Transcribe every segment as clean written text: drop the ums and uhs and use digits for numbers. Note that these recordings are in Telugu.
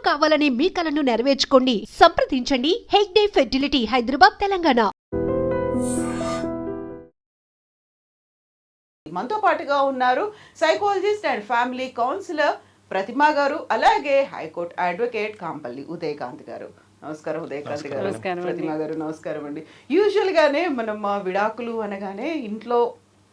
కావాలనే మీ కలను నెరవేర్చుకోండి. సంప్రదించండి హెగ్డే ఫెర్టిలిటీ, హైదరాబాద్, తెలంగాణ. మనతో పాటుగా ఉన్నారు సైకాలజిస్ట్ అండ్ ఫ్యామిలీ కౌన్సిలర్ ప్రతిమా గారు, అలాగే హైకోర్టు అడ్వకేట్ కాంపల్లి ఉదయకాంత్ గారు. నమస్కారం ఉదయకాంత్ గారు. ప్రతిమా గారు నమస్కారం అండి. యూజువల్గానే మనం విడాకులు అనగానే ఇంట్లో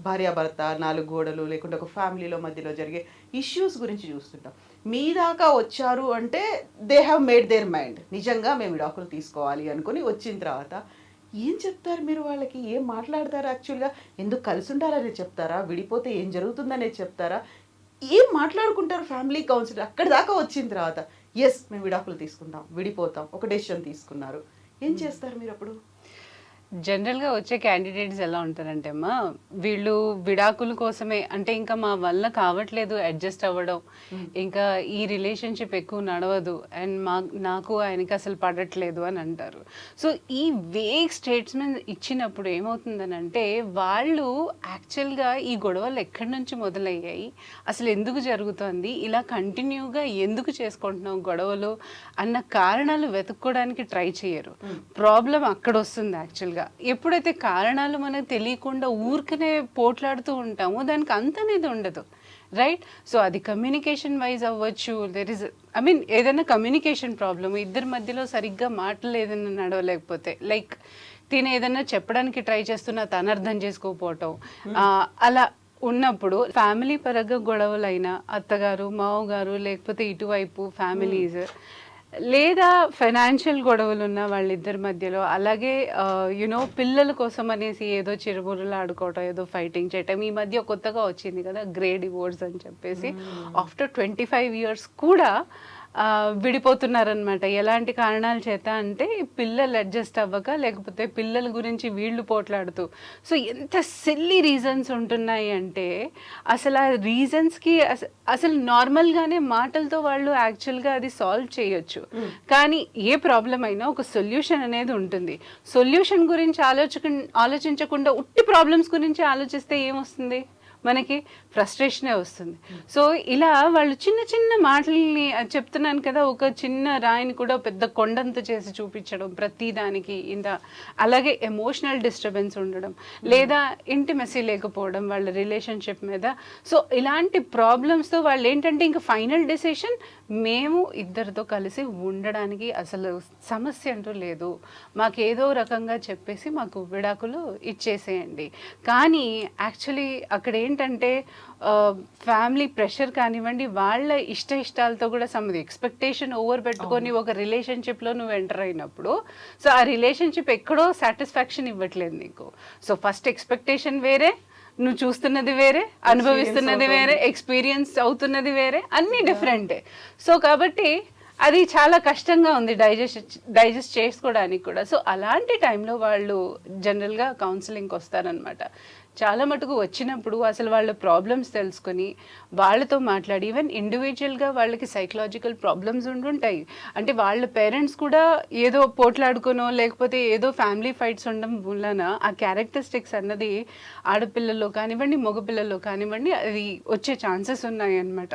భార్యాభర్త, 4 గోడలు, లేకుంటే ఒక ఫ్యామిలీలో మధ్యలో జరిగే ఇష్యూస్ గురించి చూస్తుంటాం. మీ దాకా వచ్చారు అంటే they have made their mind, నిజంగా మేము విడాకులు తీసుకోవాలి అనుకుని వచ్చిన తర్వాత ఏం చెప్తారు మీరు వాళ్ళకి? ఏం మాట్లాడతారు? యాక్చువల్గా ఎందుకు కలిసి ఉండాలని చెప్తారా? విడిపోతే ఏం జరుగుతుందనేది చెప్తారా? ఏం మాట్లాడుకుంటారు ఫ్యామిలీ కౌన్సిలర్? అక్కడి దాకా వచ్చిన తర్వాత ఎస్ మేము విడాకులు తీసుకుంటాం, విడిపోతాం, ఒక డెసిషన్ తీసుకున్నారు, ఏం చేస్తారు మీరు అప్పుడు? జనరల్గా వచ్చే క్యాండిడేట్స్ ఎలా ఉంటారంటే అమ్మా, వీళ్ళు విడాకుల కోసమే, అంటే ఇంకా మా వల్ల కావట్లేదు అడ్జస్ట్ అవ్వడం, ఇంకా ఈ రిలేషన్షిప్ ఎక్కువ నడవదు అండ్ నాకు ఆయనకి అసలు పడట్లేదు అని అంటారు. సో ఈ వేగ్ స్టేట్స్మెంట్ ఇచ్చినప్పుడు ఏమవుతుందని అంటే, వాళ్ళు యాక్చువల్గా ఈ గొడవలు ఎక్కడి నుంచి మొదలయ్యాయి, అసలు ఎందుకు జరుగుతుంది, ఇలా కంటిన్యూగా ఎందుకు చేసుకుంటున్నాం గొడవలు అన్న కారణాలు వెతుక్కోవడానికి ట్రై చేయరు. ప్రాబ్లం అక్కడ వస్తుంది యాక్చువల్గా. ఎప్పుడైతే కారణాలు మనకు తెలియకుండా ఊరికనే పోట్లాడుతూ ఉంటామో దానికి అంత అనేది ఉండదు, రైట్? సో అది కమ్యూనికేషన్ వైజ్ అవ్వచ్చు, ఏదైనా కమ్యూనికేషన్ ప్రాబ్లమ్, ఇద్దరి మధ్యలో సరిగ్గా మాటలు ఏదైనా నడవలేకపోతే, లైక్ తిని ఏదైనా చెప్పడానికి ట్రై చేస్తున్నా తను అర్థం చేసుకోకపోవటం, అలా ఉన్నప్పుడు ఫ్యామిలీ పరంగా గొడవలైనా అత్తగారు మావగారు, లేకపోతే ఇటువైపు ఫ్యామిలీస్, లేదా ఫైనాన్షియల్ గొడవలు ఉన్న వాళ్ళిద్దరి మధ్యలో, అలాగే పిల్లల కోసం అనేసి ఏదో చిరుబుర్రలు ఆడుకోవటం, ఏదో ఫైటింగ్ చేయటం. ఈ మధ్య కొత్తగా వచ్చింది కదా గ్రే డివోర్స్ అని చెప్పేసి, ఆఫ్టర్ 25 years కూడా విడిపోతున్నారనమాట. ఎలాంటి కారణాల చేత అంటే పిల్లలు అడ్జస్ట్ అవ్వక, లేకపోతే పిల్లల గురించి వీళ్ళు పోట్లాడుతూ. సో ఎంత సిల్లీ రీజన్స్ ఉంటున్నాయి అంటే, అసలు ఆ రీజన్స్కి అసలు నార్మల్గానే మాటలతో వాళ్ళు యాక్చువల్గా అది సాల్వ్ చేయొచ్చు. కానీ ఏ ప్రాబ్లం అయినా ఒక సొల్యూషన్ అనేది ఉంటుంది. సొల్యూషన్ గురించి ఆలోచించకుండా ఉట్టి ప్రాబ్లమ్స్ గురించి ఆలోచిస్తే ఏమొస్తుంది? మనకి ఫ్రస్ట్రేషనే వస్తుంది. సో ఇలా వాళ్ళు చిన్న చిన్న మాటల్ని, చెప్తున్నాను కదా, ఒక చిన్న రాయిని కూడా పెద్ద కొండంత చేసి చూపించడం ప్రతిదానికి, అలాగే ఎమోషనల్ డిస్టర్బెన్స్ ఉండడం, లేదా ఇంటిమెసీ లేకపోవడం వాళ్ళ రిలేషన్షిప్ మీద. సో ఇలాంటి ప్రాబ్లమ్స్తో వాళ్ళు ఏంటంటే ఇంకా ఫైనల్ డెసిషన్, మేము ఇద్దరితో కలిసి ఉండడానికి అసలు సమస్య అంటూ లేదు, మాకు ఏదో రకంగా చెప్పేసి మాకు విడాకులు ఇచ్చేసేయండి. కానీ యాక్చువల్లీ అక్కడ ఏంటంటే ఫ్యామిలీ ప్రెషర్ కానివ్వండి, వాళ్ళ ఇష్టాలతో కూడా ఎక్స్పెక్టేషన్ ఓవర్ పెట్టుకొని ఒక రిలేషన్షిప్లో నువ్వు ఎంటర్ అయినప్పుడు, సో ఆ రిలేషన్షిప్ ఎక్కడో సాటిస్ఫాక్షన్ ఇవ్వట్లేదు నీకు. సో ఫస్ట్ ఎక్స్పెక్టేషన్ వేరే, నువ్వు చూస్తున్నది వేరే, అనుభవిస్తున్నది వేరే, ఎక్స్పీరియన్స్ అవుతున్నది వేరే, అన్నీ డిఫరెంటే. సో కాబట్టి అది చాలా కష్టంగా ఉంది డైజెస్ట్ చేసుకోవడానికి కూడా. సో అలాంటి టైంలో వాళ్ళు జనరల్గా కౌన్సిలింగ్కి వస్తారనమాట. చాలా మటుకు వచ్చినప్పుడు అసలు వాళ్ళ ప్రాబ్లమ్స్ తెలుసుకొని వాళ్ళతో మాట్లాడి, ఈవెన్ ఇండివిజువల్గా వాళ్ళకి సైకలాజికల్ ప్రాబ్లమ్స్ ఉంటుంటాయి. అంటే వాళ్ళ పేరెంట్స్ కూడా ఏదో పోట్లాడుకోనో, లేకపోతే ఏదో ఫ్యామిలీ ఫైట్స్ ఉండడం వలన ఆ క్యారెక్టరిస్టిక్స్ అన్నది ఆడపిల్లల్లో కానివ్వండి, మగపిల్లల్లో కానివ్వండి, అది వచ్చే ఛాన్సెస్ ఉన్నాయి అన్నమాట.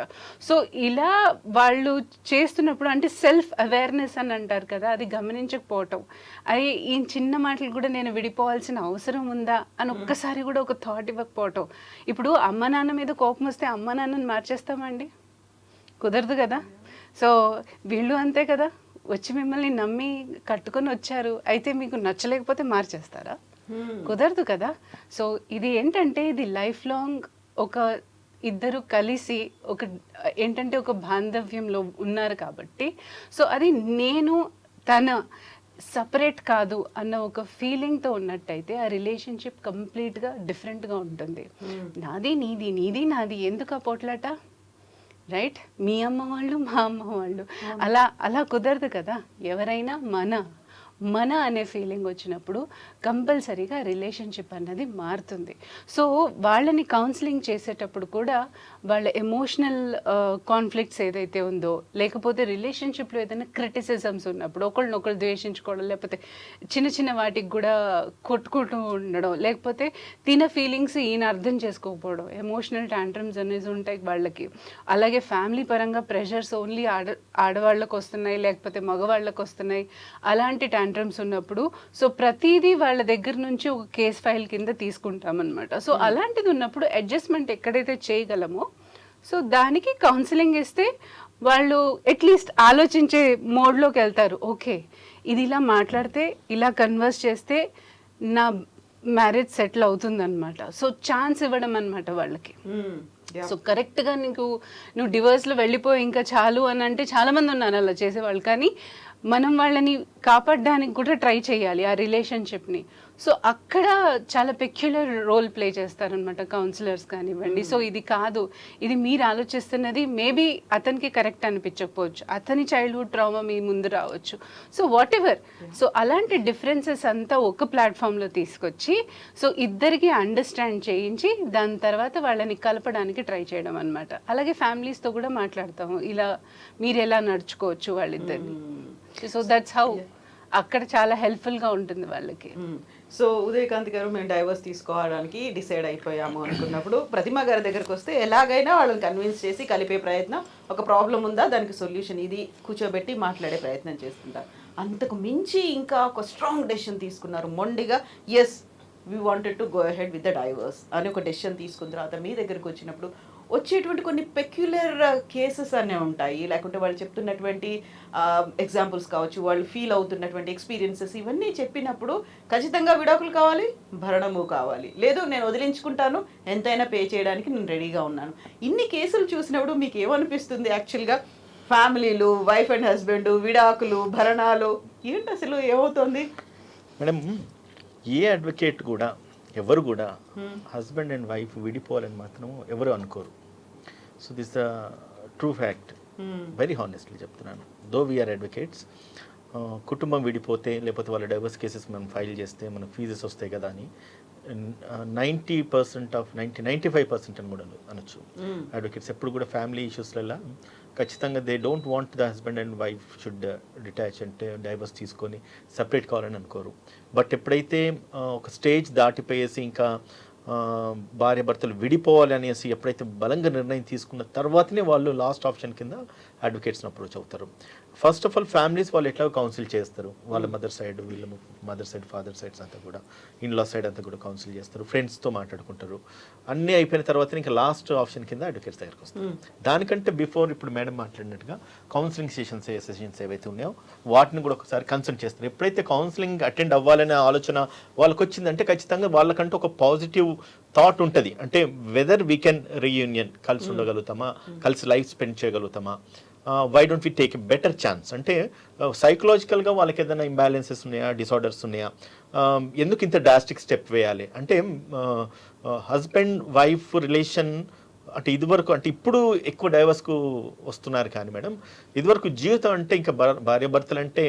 సో ఇలా వాళ్ళు చేస్తున్నప్పుడు, అంటే సెల్ఫ్ అవేర్నెస్ అని అంటారు కదా, అది గమనించకపోవటం, అది ఈ చిన్న మాటలు కూడా నేను విడిపోవాల్సిన అవసరం ఉందా అని ఒక్కసారి కూడా ఒక థాట్ ఇవ్వకపోవటం. ఇప్పుడు అమ్మ నాన్న మీద కోపం వస్తే అమ్మ నాన్నని మార్చేస్తామండి? కుదరదు కదా. సో వీళ్ళు అంతే కదా, వచ్చి మిమ్మల్ని నమ్మి కట్టుకొని వచ్చారు, అయితే మీకు నచ్చలేకపోతే మార్చేస్తారా? కుదరదు కదా. సో ఇది ఏంటంటే, ఇది లైఫ్ లాంగ్ ఒక ఇద్దరు కలిసి ఏంటంటే ఒక బాంధవ్యంలో ఉన్నారు కాబట్టి, సో అది నేను తన సపరేట్ కాదు అన్న ఒక ఫీలింగ్తో ఉన్నట్టయితే ఆ రిలేషన్షిప్ కంప్లీట్గా డిఫరెంట్గా ఉంటుంది. నాది నీది, నీది నాది, ఎందుకు ఆ పోట్లాట, రైట్? మీ అమ్మ వాళ్ళు, మా అమ్మ వాళ్ళు, అలా కుదరదు కదా. ఎవరైనా మన అనే ఫీలింగ్ వచ్చినప్పుడు కంపల్సరీగా రిలేషన్షిప్ అన్నది మారుతుంది. సో వాళ్ళని కౌన్సిలింగ్ చేసేటప్పుడు కూడా వాళ్ళ ఎమోషనల్ కాన్ఫ్లిక్ట్స్ ఏదైతే ఉందో, లేకపోతే రిలేషన్షిప్లో ఏదైనా క్రిటిసిజమ్స్ ఉన్నప్పుడు ఒకళ్ళనొకళ్ళు ద్వేషించుకోవడం, లేకపోతే చిన్న చిన్న వాటికి కూడా కొట్టుకుంటూ ఉండడం, లేకపోతే తిన ఫీలింగ్స్ ఈయన అర్థం చేసుకోకపోవడం, ఎమోషనల్ టాంట్రమ్స్ అనేది ఉంటాయి వాళ్ళకి. అలాగే ఫ్యామిలీ పరంగా ప్రెషర్స్ ఓన్లీ ఆడవాళ్ళకు వస్తున్నాయి, లేకపోతే మగవాళ్ళకు వస్తున్నాయి, అలాంటి టాంట్రమ్స్ ఉన్నప్పుడు సో ప్రతిదీ వాళ్ళ దగ్గర నుంచి ఒక కేస్ ఫైల్ కింద తీసుకుంటామన్నమాట. సో అలాంటిది ఉన్నప్పుడు అడ్జస్ట్మెంట్ ఎక్కడైతే చేయగలమో సో దానికి కౌన్సిలింగ్ ఇస్తే వాళ్ళు అట్లీస్ట్ ఆలోచించే మోడ్లోకి వెళ్తారు. ఓకే, ఇది ఇలా మాట్లాడితే, ఇలా కన్వర్స్ చేస్తే నా మ్యారేజ్ సెటిల్ అవుతుందన్నమాట. సో ఛాన్స్ ఇవ్వడం అనమాట వాళ్ళకి. సో కరెక్ట్గా నువ్వు డివోర్స్లో వెళ్ళిపోయి ఇంకా చాలు అని అంటే చాలామంది ఉన్నారు అలా చేసేవాళ్ళు. కానీ మనం వాళ్ళని కాపాడడానికి కూడా ట్రై చేయాలి ఆ రిలేషన్షిప్ని. సో అక్కడ చాలా పెక్యులర్ రోల్ ప్లే చేస్తారనమాట కౌన్సిలర్స్ కానివ్వండి. సో ఇది కాదు, ఇది మీరు ఆలోచిస్తున్నది మేబీ అతనికి కరెక్ట్ అనిపించకపోవచ్చు, అతని చైల్డ్హుడ్ ట్రామా మీ ముందు రావచ్చు. సో వాట్ ఎవర్, సో అలాంటి డిఫరెన్సెస్ అంతా ఒక ప్లాట్ఫామ్లో తీసుకొచ్చి సో ఇద్దరికి అండర్స్టాండ్ చేయించి దాని తర్వాత వాళ్ళని కలపడానికి ట్రై చేయడం అనమాట. అలాగే ఫ్యామిలీస్తో కూడా మాట్లాడతాము, ఇలా మీరు ఎలా నడుచుకోవచ్చు వాళ్ళిద్దరిని. సో దట్స్ హౌ అక్కడ చాలా హెల్ప్ఫుల్గా ఉంటుంది వాళ్ళకి. సో ఉదయకాంత్ గారు, మేము డైవర్స్ తీసుకోవడానికి డిసైడ్ అయిపోయాము అనుకున్నప్పుడు ప్రతిమ గారి దగ్గరకు వస్తే ఎలాగైనా వాళ్ళని కన్విన్స్ చేసి కలిపే ప్రయత్నం, ఒక ప్రాబ్లం ఉందా దానికి సొల్యూషన్ ఇది కూర్చోబెట్టి మాట్లాడే ప్రయత్నం చేస్తుంటారు. అంతకు మించి ఇంకా ఒక స్ట్రాంగ్ డెసిషన్ తీసుకున్నారు మొండిగా, yes we wanted to go ahead with the divorce అని ఒక డెసిషన్ తీసుకున్న తర్వాత మీ దగ్గరకు వచ్చినప్పుడు వచ్చేటువంటి కొన్ని పెక్యులర్ కేసెస్ అనే ఉంటాయి, లేకుంటే వాళ్ళు చెప్తున్నటువంటి ఎగ్జాంపుల్స్ కావచ్చు, వాళ్ళు ఫీల్ అవుతున్నటువంటి ఎక్స్పీరియన్సెస్, ఇవన్నీ చెప్పినప్పుడు ఖచ్చితంగా విడాకులు కావాలి, భరణము కావాలి, లేదు నేను వదిలించుకుంటాను, ఎంతైనా పే చేయడానికి నేను రెడీగా ఉన్నాను. ఇన్ని కేసులు చూసినప్పుడు మీకు ఏమనిపిస్తుంది యాక్చువల్గా? ఫ్యామిలీలు, వైఫ్ అండ్ హస్బెండ్, విడాకులు, భరణాలు, ఏంటి అసలు ఏమవుతుంది మేడం? ఏ అడ్వకేట్ కూడా ఎవరు కూడా హస్బెండ్ అండ్ వైఫ్ విడిపోవాలని మాత్రం ఎవరు అనుకోరు. So this the true fact, very honestly చెప్తున్నాను. దో వీఆర్ అడ్వకేట్స్, కుటుంబం విడిపోతే లేకపోతే వాళ్ళ డైవర్స్ కేసెస్ మనం ఫైల్ చేస్తే మనకు ఫీజెస్ వస్తాయి కదా అని 90% ఆఫ్ 95% అని కూడా అనొచ్చు. అడ్వకేట్స్ ఎప్పుడు కూడా ఫ్యామిలీ ఇష్యూస్లలో ఖచ్చితంగా they don't want the husband and wife should detach అంటే డైవర్స్ తీసుకొని సపరేట్ కావాలని అనుకోరు. బట్ ఎప్పుడైతే ఒక స్టేజ్ దాటిపోయేసి ఇంకా భార్య భర్తలు విడిపోవాలి అనేసి ఎప్పుడైతే బలంగా నిర్ణయం తీసుకున్న తర్వాతనే వాళ్ళు లాస్ట్ ఆప్షన్ కింద అడ్వకేట్స్ని అప్రోచ్ అవుతారు. ఫస్ట్ ఆఫ్ ఆల్ ఫ్యామిలీస్ వాళ్ళు ఎట్లా కౌన్సిల్ చేస్తారు, వాళ్ళ మదర్ సైడ్, వీళ్ళ మదర్ సైడ్, ఫాదర్ సైడ్స్ అంతా కూడా, ఇన్లా సైడ్ అంతా కూడా కౌన్సిల్ చేస్తారు, ఫ్రెండ్స్తో మాట్లాడుకుంటారు. అన్నీ అయిపోయిన తర్వాత ఇంకా లాస్ట్ ఆప్షన్ కింద అడ్వకేట్స్ దగ్గరికి వస్తారు. దానికంటే బిఫోర్ ఇప్పుడు మేడం మాట్లాడినట్టుగా కౌన్సిలింగ్ సెషన్స్ ఏవైతే ఉన్నాయో వాటిని కూడా ఒకసారి కన్సల్ట్ చేస్తారు. ఎప్పుడైతే కౌన్సిలింగ్ అటెండ్ అవ్వాలనే ఆలోచన వాళ్ళకి వచ్చిందంటే ఖచ్చితంగా వాళ్ళకంటూ ఒక పాజిటివ్ థాట్ ఉంటుంది. అంటే వెదర్ వీ కెన్ రీయూనియన్, కలిసి ఉండగలుగుతామా, కలిసి లైఫ్ స్పెండ్ చేయగలుగుతామా, why don't we take a better chance. అంటే సైకలాజికల్గా వాళ్ళకి ఏదైనా ఇంబ్యాలెన్సెస్ ఉన్నాయా, డిసార్డర్స్ ఉన్నాయా, ఎందుకు ఇంత డ్రాస్టిక్ స్టెప్ వేయాలి అంటే హస్బెండ్ వైఫ్ రిలేషన్ అంటే ఇదివరకు అంటే ఇప్పుడు ఎక్కువ డైవర్స్కు వస్తున్నారు. కానీ మేడం ఇదివరకు జీవితం అంటే ఇంకా భార్యాభర్తలు అంటే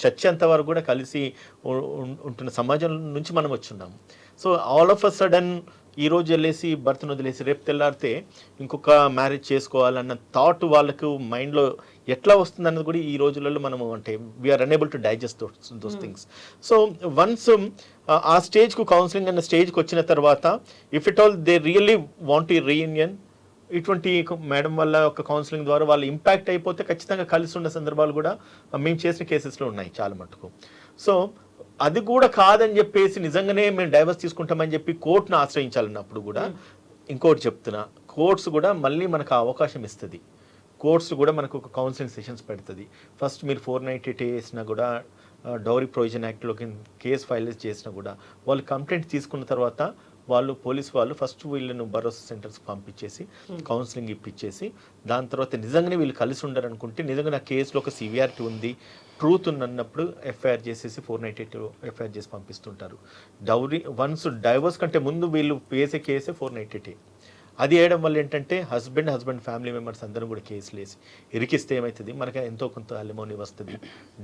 చచ్చేంత వరకు కూడా కలిసి ఉంటున్న సమాజం నుంచి మనం వచ్చున్నాము. So all of a sudden ఈరోజు వెళ్ళేసి భర్తను వదిలేసి రేపు తెల్లారితే ఇంకొక మ్యారేజ్ చేసుకోవాలన్న థాట్ వాళ్ళకు మైండ్లో ఎట్లా వస్తుంది అన్నది కూడా ఈ రోజులలో మనము అంటే we are unable to digest those things. So once ఆ స్టేజ్కు కౌన్సిలింగ్ అన్న స్టేజ్కి వచ్చిన తర్వాత if it all they really want ఈ రీయూనియన్, ఇటువంటి మేడం వల్ల ఒక కౌన్సిలింగ్ ద్వారా వాళ్ళు ఇంపాక్ట్ అయిపోతే ఖచ్చితంగా కలిసి ఉన్న సందర్భాలు కూడా మేము చేసిన కేసెస్లో ఉన్నాయి చాలా మటుకు. సో అది కూడా కాదని చెప్పేసి నిజంగానే మేము డైవర్స్ తీసుకుంటామని చెప్పి కోర్టును ఆశ్రయించాలన్నప్పుడు కూడా ఇంకోటి చెప్తున్నా, కోర్ట్స్ కూడా మళ్ళీ మనకు అవకాశం ఇస్తుంది. కోర్ట్స్ కూడా మనకు ఒక కౌన్సిలింగ్ సెషన్స్ పెడుతుంది. ఫస్ట్ మీరు 498 వేసినా కూడా, డౌరీ ప్రొవిజన్ యాక్ట్లోకి కేసు ఫైల్ చేసినా కూడా వాళ్ళు కంప్లైంట్ తీసుకున్న తర్వాత పోలీస్ వాళ్ళు ఫస్ట్ వీళ్ళను భరోసా సెంటర్స్కి పంపించేసి కౌన్సిలింగ్ ఇప్పించేసి దాని తర్వాత నిజంగానే వీళ్ళు కలిసి ఉండరు అనుకుంటే నిజంగా నా కేసులో ఒక సివియారిటీ ఉంది, ట్రూత్ ఉన్నప్పుడు ఎఫ్ఐఆర్ చేసేసి 498 ఎఫ్ఐఆర్ చేసి పంపిస్తుంటారు. వన్స్ డైవర్స్ కంటే ముందు వీళ్ళు వేసే కేసే 498. అది వేయడం వల్ల ఏంటంటే హస్బెండ్ ఫ్యామిలీ మెంబర్స్ అందరూ కూడా కేసులు వేసి ఇరికిస్తే ఏమవుతుంది, మనకి ఎంతో కొంత అలిమోని వస్తుంది,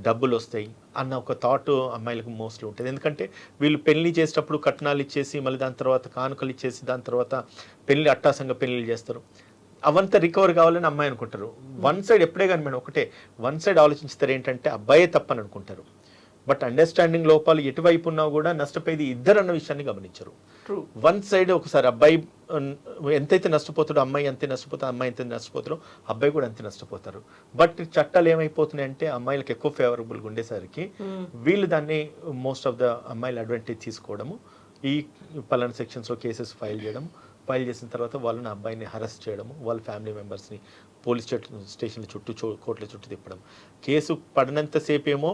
డబ్బులు వస్తాయి అన్న ఒక థాట్ అమ్మాయిలకు మోస్ట్లీ ఉంటుంది. ఎందుకంటే వీళ్ళు పెళ్లి చేసేటప్పుడు కట్నాలు ఇచ్చేసి మళ్ళీ దాని తర్వాత కానుకలు ఇచ్చేసి దాని తర్వాత పెళ్లి అట్టాసంగా పెళ్లిళ్ళు చేస్తారు. అవంతా రికవర్ కావాలని అమ్మాయి అనుకుంటారు. వన్ సైడ్ ఎప్పుడే కానీ మేడం ఒకటే వన్ సైడ్ ఆలోచిస్తారు ఏంటంటే అబ్బాయే తప్పని అనుకుంటారు. బట్ అండర్స్టాండింగ్ లోపాలు ఎటువైపు ఉన్నా కూడా నష్టపోయేది ఇద్దరు అన్న విషయాన్ని గమనించరు. వన్ సైడ్ ఒకసారి అబ్బాయి ఎంతైతే నష్టపోతాడో అమ్మాయి అంతే నష్టపోతాడు, అమ్మాయి ఎంత నష్టపోతారో అబ్బాయి కూడా అంతే నష్టపోతారు. బట్ చట్టాలు ఏమైపోతున్నాయంటే అమ్మాయిలకు ఎక్కువ ఫేవరబుల్గా ఉండేసరికి వీళ్ళు దాన్ని మోస్ట్ ఆఫ్ ద అమ్మాయిల అడ్వాంటేజ్ తీసుకోవడము, ఈ పలానా సెక్షన్స్లో కేసెస్ ఫైల్ చేసిన తర్వాత వాళ్ళని అబ్బాయిని అరెస్ట్ చేయడము, వాళ్ళ ఫ్యామిలీ మెంబర్స్ని పోలీస్ స్టేషన్ల చుట్టూ కోర్టుల చుట్టూ తిప్పడం. కేసు పడినంతసేపు ఏమో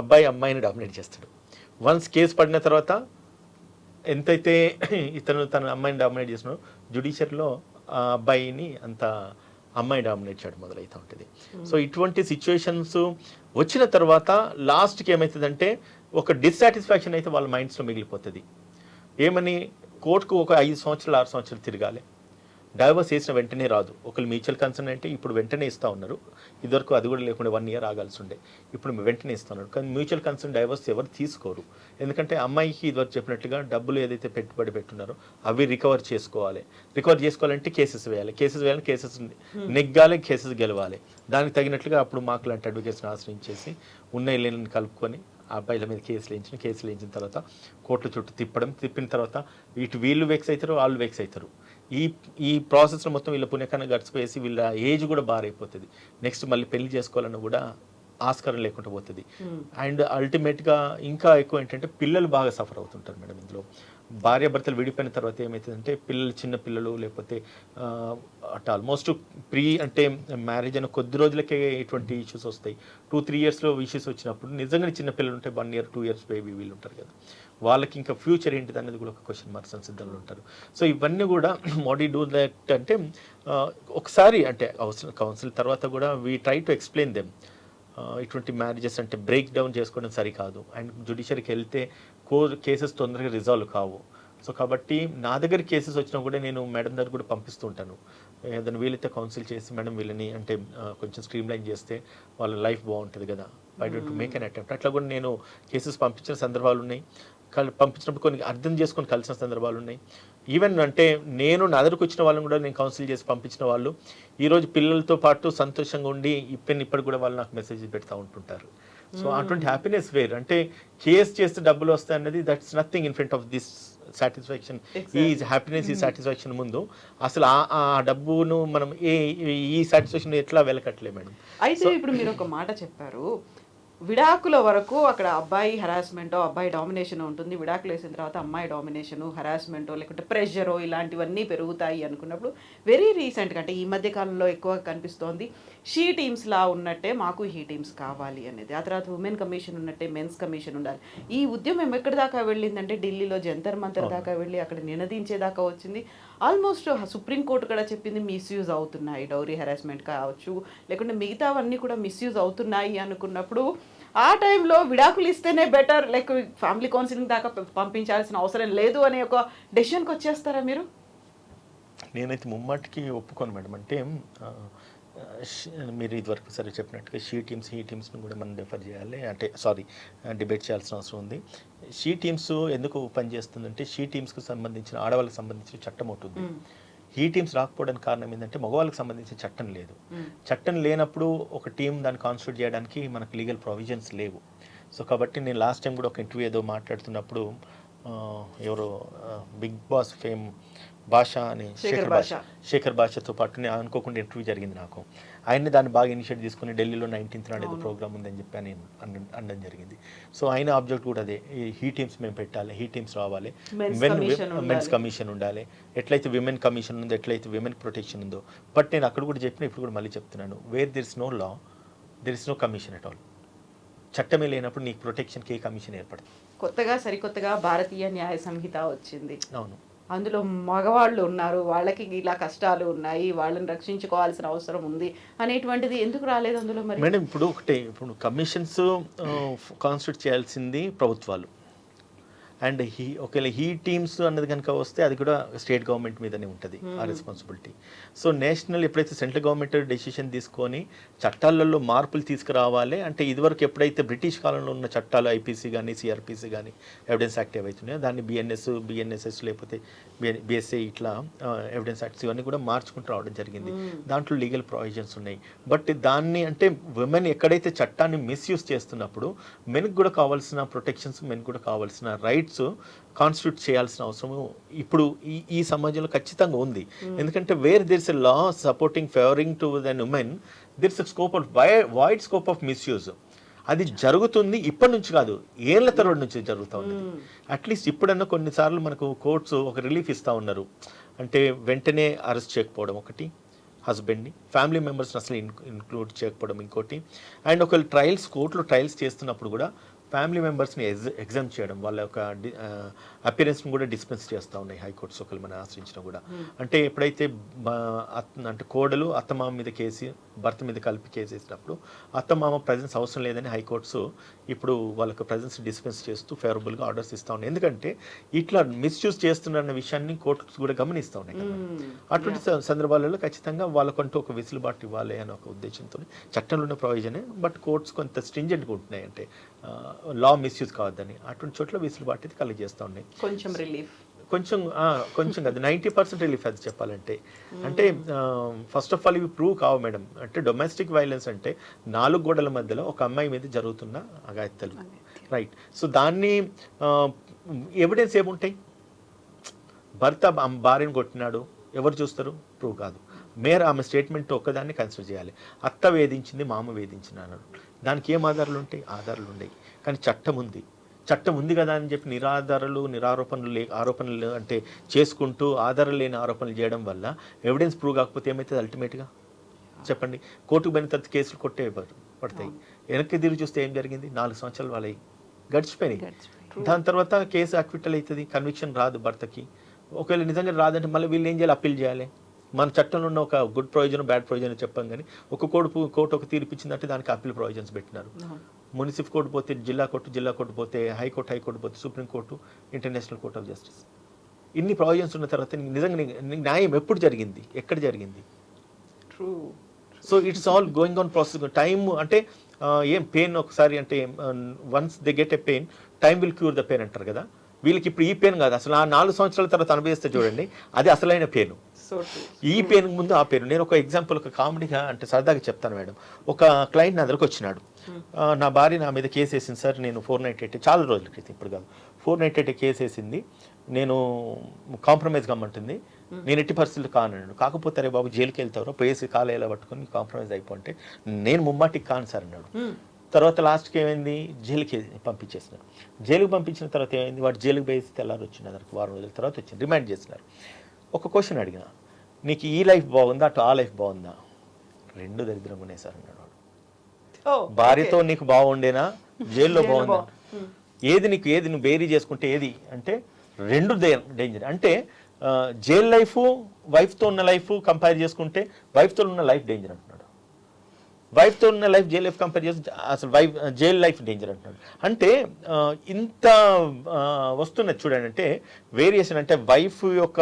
అబ్బాయి అమ్మాయిని డామినేట్ చేస్తాడు. వన్స్ కేసు పడిన తర్వాత ఎంతైతే తన అమ్మాయిని డామినేట్ చేసినాడో జ్యుడిషియరీలో ఆ అబ్బాయిని అంత అమ్మాయి డామినేట్ చేయడం మొదలవుతూ ఉంటుంది. సో ఇటువంటి సిచ్యువేషన్స్ వచ్చిన తర్వాత లాస్ట్కి ఏమవుతుందంటే ఒక డిస్సాటిస్ఫాక్షన్ అయితే వాళ్ళ మైండ్స్లో మిగిలిపోతుంది. ఏమని కోర్టుకు ఒక 5 సంవత్సరాలు 6 సంవత్సరాలు తిరగాలి, డైవర్స్ చేసిన వెంటనే రాదు. ఒకళ్ళు మ్యూచువల్ కన్సర్న్ అంటే ఇప్పుడు వెంటనే ఇస్తూ ఉన్నారు, ఇదివరకు అది కూడా లేకుండా 1 year ఆగాల్సి ఉండే, ఇప్పుడు వెంటనే ఇస్తూ ఉన్నారు. కానీ మ్యూచువల్ కన్సర్న్ డైవర్స్ ఎవరు తీసుకోరు. ఎందుకంటే అమ్మాయికి ఇదివరకు చెప్పినట్టుగా డబ్బులు ఏదైతే పెట్టుబడి పెట్టున్నారో అవి రికవర్ చేసుకోవాలంటే కేసెస్ వేయాలి, కేసెస్ నెగ్గాలి, కేసెస్ గెలవాలి. దానికి తగినట్లుగా అప్పుడు మాకు లాంటి అడ్వకేట్స్ని ఆశ్రయించేసి ఉన్న ఇళ్ళని కలుపుకొని ఆ అబ్బాయిల మీద కేసులు వేయించిన తర్వాత కోర్టుల చుట్టూ తిప్పిన తర్వాత ఇటు వీళ్ళు వెక్స్ అవుతారు, వాళ్ళు వెక్స్ అవుతారు. ఈ ప్రాసెస్లో మొత్తం వీళ్ళ పుణ్యకన్నా గడిచిపోయేసి వీళ్ళ ఏజ్ కూడా బారైపోతుంది. నెక్స్ట్ మళ్ళీ పెళ్లి చేసుకోవాలన్నా కూడా ఆస్కారం లేకుండా పోతుంది. అండ్ అల్టిమేట్గా ఇంకా ఎక్కువ ఏంటంటే పిల్లలు బాగా సఫర్ అవుతుంటారు మేడం. ఇందులో భార్యాభర్తలు విడిపోయిన తర్వాత ఏమవుతుందంటే చిన్న పిల్లలు లేకపోతే ఆల్మోస్ట్ అంటే మ్యారేజ్ అయిన కొద్ది రోజులకే ఇటువంటి ఇష్యూస్ వస్తాయి. 2-3 yearsలో ఇష్యూస్ వచ్చినప్పుడు నిజంగానే చిన్న పిల్లలు ఉంటే 1 year 2 years బేబీ వీళ్ళు ఉంటారు కదా, వాళ్ళకి ఇంకా ఫ్యూచర్ ఏంటిది అనేది కూడా ఒక క్వశ్చన్ మార్క్స్ అని సిద్ధంగా ఉంటారు. సో ఇవన్నీ కూడా వాట్ యూ డూ దట్ అంటే ఒకసారి అంటే కౌన్సిల్ తర్వాత కూడా we try to explain them. ఇటువంటి మ్యారేజెస్ అంటే బ్రేక్ డౌన్ చేసుకోవడం సరికాదు, అండ్ జ్యుడిషియరీకి వెళ్తే కేసెస్ తొందరగా రిజాల్వ్ కావు. సో కాబట్టి నా దగ్గర కేసెస్ వచ్చినా కూడా నేను మేడం దగ్గర కూడా పంపిస్తూ ఉంటాను. ఏదైనా వీలైతే కౌన్సిల్ చేసి మేడం వీళ్ళని అంటే కొంచెం స్ట్రీమ్లైన్ చేస్తే వాళ్ళ లైఫ్ బాగుంటుంది కదా, I don't make an attempt. అట్లా కూడా నేను కేసెస్ పంపించిన సందర్భాలు ఉన్నాయి, పంపించినప్పుడు కొన్ని అర్థం చేసుకొని కలిసిన సందర్భాలు ఉన్నాయి. ఈవెన్ అంటే నేను నా దగ్గరకు వచ్చిన వాళ్ళని కూడా నేను కౌన్సిల్ చేసి పంపించిన వాళ్ళు ఈరోజు పిల్లలతో పాటు సంతోషంగా ఉండి ఇప్పటికి కూడా వాళ్ళు నాకు మెసేజ్ పెడతా ఉంటుంటారు. సో అటువంటి హ్యాపీనెస్ వేర్. అంటే కేసు చేస్తే డబ్బులు వస్తాయి అన్నది that's nothing in front of this satisfaction. ఈ హ్యాపీనెస్ ఈ సాటిస్ఫాక్షన్ ముందు అసలు ఆ డబ్బును మనం ఈ సాటిస్ఫాక్షన్ ఎట్లా వెలకట్లే మేడం. అయితే ఇప్పుడు మీరు ఒక మాట చెప్పారు, విడాకుల వరకు అక్కడ అబ్బాయి హెరాస్మెంటో అబ్బాయి డామినేషన్ ఉంటుంది, విడాకులు వేసిన తర్వాత అమ్మాయి డామినేషను హెరాస్మెంటో లేకుంటే ప్రెషరో ఇలాంటివన్నీ పెరుగుతాయి అనుకున్నప్పుడు వెరీ రీసెంట్గా అంటే ఈ మధ్య కాలంలో ఎక్కువగా కనిపిస్తోంది షీ టీమ్స్లా ఉన్నట్టే మాకు హీ టీమ్స్ కావాలి అనేది. ఆ తర్వాత ఉమెన్ కమిషన్ ఉన్నట్టే మెన్స్ కమిషన్ ఉండాలి. ఈ ఉద్యమం ఎక్కడి దాకా వెళ్ళిందంటే ఢిల్లీలో జంతర్ మంతర్ దాకా వెళ్ళి అక్కడ నినదించేదాకా వచ్చింది. ఆల్మోస్ట్ సుప్రీంకోర్టు కూడా చెప్పింది మిస్యూజ్ అవుతున్నాయి, డౌరీ హెరాస్మెంట్ కావచ్చు లేకుంటే మిగతావన్నీ కూడా మిస్యూజ్ అవుతున్నాయి అనుకున్నప్పుడు ఆ టైంలో విడాకులు ఇస్తేనే బెటర్, లైక్ ఫ్యామిలీ కౌన్సిలింగ్ దాకా పంపించాల్సిన అవసరం లేదు అనే ఒక డెసిషన్కి వచ్చేస్తారా మీరు? నేనైతే ముమ్మాటికి ఒప్పుకోను మేడం. అంటే మీరు ఇదివరకు సరే చెప్పినట్టుగా హీ టీమ్స్ని కూడా మనం డిఫర్ చేయాలి, అంటే డిబేట్ చేయాల్సిన అవసరం ఉంది. షీ టీమ్స్ ఎందుకు పనిచేస్తుందంటే షీ టీమ్స్కి సంబంధించిన ఆడవాళ్ళకి సంబంధించిన చట్టం ఉంటుంది. ఈ టీమ్స్ రాకపోవడానికి కారణం ఏంటంటే మగవాళ్ళకి సంబంధించిన చట్టం లేదు. చట్టం లేనప్పుడు ఒక టీం దాన్ని కాన్స్టిట్యూట్ చేయడానికి మనకు లీగల్ ప్రొవిజన్స్ లేవు. సో కాబట్టి నేను లాస్ట్ టైం కూడా ఒక ఇంటర్వ్యూ ఏదో మాట్లాడుతున్నప్పుడు ఎవరో బిగ్ బాస్ ఫేమ్ భాష అని శేఖర్ భాషతో పాటు నేను అనుకోకుండా ఇంటర్వ్యూ జరిగింది నాకు. ఆయన్ని దాన్ని బాగా ఇనిషియేట్ తీసుకుని ఢిల్లీలో 19th నాడు ఏదో ప్రోగ్రామ్ ఉందని చెప్పి అని అనడం జరిగింది. సో ఆయన ఆబ్జెక్ట్ కూడా అదే, హీ టీమ్స్ మేము పెట్టాలి, హీ టీమ్స్ రావాలి, మెన్స్ కమిషన్ ఉండాలి, ఎట్లయితే విమెన్ కమిషన్ ఉందో ఎట్లయితే విమెన్ ప్రొటెక్షన్ ఉందో. బట్ నేను అక్కడ కూడా చెప్పిన ఇప్పుడు కూడా మళ్ళీ చెప్తున్నాను, where there is no law there is no commission at all. చట్టమే లేనప్పుడు నీకు ప్రొటెక్షన్కి ఏ కమిషన్ ఏర్పడుతుంది? సరికొత్తగా భారతీయ న్యాయ సంహిత వచ్చింది. అవును, అందులో మగవాళ్ళు ఉన్నారు, వాళ్ళకి ఇలా కష్టాలు ఉన్నాయి, వాళ్ళని రక్షించుకోవాల్సిన అవసరం ఉంది అనేటువంటిది ఎందుకు రాలేదు అందులో? మరి మేడం ఇప్పుడు కమిషన్స్ కాన్స్టిట్యూట్ చేయాల్సింది ప్రభుత్వాలు, అండ్ ఒకవేళ హీ టీమ్స్ అన్నది కనుక వస్తే అది కూడా స్టేట్ గవర్నమెంట్ మీదనే ఉంటుంది ఆ రెస్పాన్సిబిలిటీ. సో నేషనల్ ఎప్పుడైతే సెంట్రల్ గవర్నమెంట్ డెసిషన్ తీసుకొని చట్టాలలో మార్పులు తీసుకురావాలి అంటే ఇదివరకు ఎప్పుడైతే బ్రిటిష్ కాలంలో ఉన్న చట్టాలు ఐపీసీ కానీ సిఆర్పిసి కానీ ఎవిడెన్స్ యాక్ట్ ఏవైతున్నాయో దాన్ని బిఎన్ఎస్ఎస్ లేకపోతే బిఎస్ఏ ఇట్లా ఎవిడెన్స్ యాక్ట్స్ ఇవన్నీ కూడా మార్చుకుంటూ రావడం జరిగింది. దాంట్లో లీగల్ ప్రొవిజన్స్ ఉన్నాయి. బట్ దాన్ని అంటే విమెన్ ఎక్కడైతే చట్టాన్ని మిస్యూజ్ చేస్తున్నప్పుడు మెన్కి కూడా కావాల్సిన ప్రొటెక్షన్స్, మెన్కి కూడా కావాల్సిన రైట్స్ కాన్స్టిట్యూట్ చేయాల్సిన అవసరం ఇప్పుడు ఈ సమాజంలో ఖచ్చితంగా ఉంది. ఎందుకంటే where there is a law supporting favouring to then women there is a scope of wide scope of misuse. అది జరుగుతుంది ఇప్పటి నుంచి కాదు, ఏళ్ల తరబడి నుంచి జరుగుతూ ఉంది. అట్లీస్ట్ ఇప్పుడన్నా కొన్నిసార్లు మనకు కోర్ట్స్ ఒక రిలీఫ్ ఇస్తూ ఉన్నారు. అంటే వెంటనే అరెస్ట్ చేయకపోవడం ఒకటి, హస్బెండ్ని ఫ్యామిలీ మెంబర్స్ని అసలు ఇంక్లూడ్ చేయకపోవడం ఇంకోటి. అండ్ ఒకవేళ కోర్టులో ట్రయల్స్ చేస్తున్నప్పుడు కూడా ఫ్యామిలీ మెంబర్స్ని ఎగ్జామ్ చేయడం, వాళ్ళ యొక్క అపియరెన్స్ని కూడా డిస్పెన్స్ చేస్తూ ఉన్నాయి హైకోర్ట్స్ ఒకళ్ళు మనం ఆశ్రయించినా కూడా. అంటే ఎప్పుడైతే అంటే కోడలు అత్తమామ మీద కేసు, భర్త మీద కలిపి కేసు వేసినప్పుడు అత్తమామ ప్రజెన్స్ అవసరం లేదని హైకోర్ట్స్ ఇప్పుడు వాళ్ళకి ప్రజెన్స్ డిస్పెన్స్ చేస్తూ ఫేవరబుల్గా ఆర్డర్స్ ఇస్తూ ఉన్నాయి. ఎందుకంటే ఇట్లా మిస్యూజ్ చేస్తున్నారన్న విషయాన్ని కోర్ట్స్ కూడా గమనిస్తూ ఉన్నాయి కదా. అటువంటి సందర్భాలలో ఖచ్చితంగా వాళ్ళకంటూ ఒక వెసులుబాటు ఇవ్వాలి అనే ఒక ఉద్దేశంతో చట్టంలో ఉన్న ప్రొవిజనే. బట్ కోర్ట్స్ కొంత స్ట్రింజెంట్గా ఉంటున్నాయి, అంటే లా మిస్యూజ్ కావద్దని. అటువంటి చోట్ల వెసులుబాటు అయితే కలిగజేస్తూ ఉన్నాయి. కొంచెం రిలీఫ్, కొంచెం కాదు 90% రిలీఫ్ అది చెప్పాలంటే. అంటే ఫస్ట్ ఆఫ్ ఆల్ ఇవి ప్రూవ్ కావు మేడం. అంటే డొమెస్టిక్ వైలెన్స్ అంటే 4 గోడల మధ్యలో ఒక అమ్మాయి మీద జరుగుతున్న అఘాయిత్యాలు, రైట్. సో దాన్ని ఎవిడెన్స్ ఏముంటాయి? భర్త భార్యను కొట్టినాడు, ఎవరు చూస్తారు? ప్రూవ్ కాదు. ఆమె స్టేట్మెంట్ ఒక్కదాన్ని కన్సిడర్ చేయాలి. అత్త వేధించింది, మామ వేధించిన అన్నాడు. దానికి ఏం ఆధారాలు ఉంటాయి? ఆధారాలు ఉన్నాయి. కానీ చట్టం ఉంది కదా అని చెప్పి ఆరోపణలు అంటే చేసుకుంటూ ఆధారాలు లేని ఆరోపణలు చేయడం వల్ల ఎవిడెన్స్ ప్రూవ్ కాకపోతే ఏమవుతుంది అల్టిమేట్గా? చెప్పండి. కోర్టుకు పోయిన తర్వాత కేసులు పడతాయి. వెనక్కి తిరిగి చూస్తే ఏం జరిగింది? 4 సంవత్సరాలు వాళ్ళవి గడిచిపోయినాయి. దాని తర్వాత కేసు అక్విటల్ అవుతుంది, కన్విక్షన్ రాదు భర్తకి. ఒకవేళ నిజంగా రాదంటే మళ్ళీ వీళ్ళు ఏం చేయాలి? అప్పీల్ చేయాలి. మన చట్టంలో ఉన్న ఒక గుడ్ ప్రొవిజన్, బ్యాడ్ ప్రొవిజన్ చెప్పాం. కానీ ఒక కోర్టు ఒక తీర్పు ఇచ్చిందంటే దానికి అప్పీల్ ప్రొవిజన్స్ పెట్టినారు. మున్సిపల్ కోర్టు పోతే జిల్లా కోర్టు పోతే హైకోర్టు పోతే supreme court, international court of justice. ఇన్ని ప్రొవిజన్స్ ఉన్న తర్వాత నిజంగా న్యాయం ఎప్పుడు జరిగింది, ఎక్కడ జరిగింది? So it's all going on process. Time అంటే ఏం పెయిన్ ఒకసారి అంటే once they get a pain, time will cure the pain అంటారు కదా. వీళ్ళకి ఇప్పుడు ఈ పెయిన్ కాదు, అసలు ఆ 4 సంవత్సరాల తర్వాత అనుభవిస్తే చూడండి, అది అసలైన పెయిన్. ఈ పెయిన్ ముందు ఆ పెయిన్. నేను ఒక ఎగ్జాంపుల్, ఒక కామెడీగా అంటే సరదాగా చెప్తాను మేడం. ఒక క్లయింట్ నా దగ్గరకు వచ్చినాడు. నా భార్య నా మీద కేసు వేసింది సార్, నేను 498 చాలా రోజుల క్రితం, ఇప్పుడు కాదు, 498 కేసు వేసింది, నేను కాంప్రమైజ్ కమ్మంటుంది, నేను ఎట్టి పరిస్థితులు కానన్నాడు. కాకపోతే అరే బాబు జైలుకి వెళ్తారో పోయేసి కాలేలా పట్టుకొని కాంప్రమైజ్ అయిపోతే నేను ముమ్మాటికి కాను సార్ అన్నాడు. తర్వాత లాస్ట్కి ఏమైంది? జైలుకి పంపించేసినారు. జైలుకి పంపించిన తర్వాత ఏమైంది? వాడు జైలుకి వేసి తెల్లారి వచ్చిన దానికి 1 వారం రోజుల తర్వాత వచ్చింది, రిమాండ్ చేసినారు. ఒక క్వశ్చన్ అడిగిన, నీకు ఈ లైఫ్ బాగుందా అటు ఆ లైఫ్ బాగుందా? 2 దరిద్రంగా ఉన్నాయి సార్ అన్నాడు. భార్యతో నీకు బాగుండేనా, జైల్లో బాగుందా? ఏది నువ్వు బేరీ చేసుకుంటే ఏది అంటే 2 డేంజర్. అంటే జైల్ లైఫ్, వైఫ్తో ఉన్న లైఫ్ కంపేర్ చేసుకుంటే వైఫ్తో ఉన్న లైఫ్ డేంజర్ అంటున్నాడు. వైఫ్తో ఉన్న లైఫ్ జైల్ లైఫ్ కంపేర్ చేసి అసలు జైల్ లైఫ్ డేంజర్ అంటున్నాడు. అంటే ఇంత వస్తున్నది చూడండి. అంటే వేరియేషన్ అంటే వైఫ్ యొక్క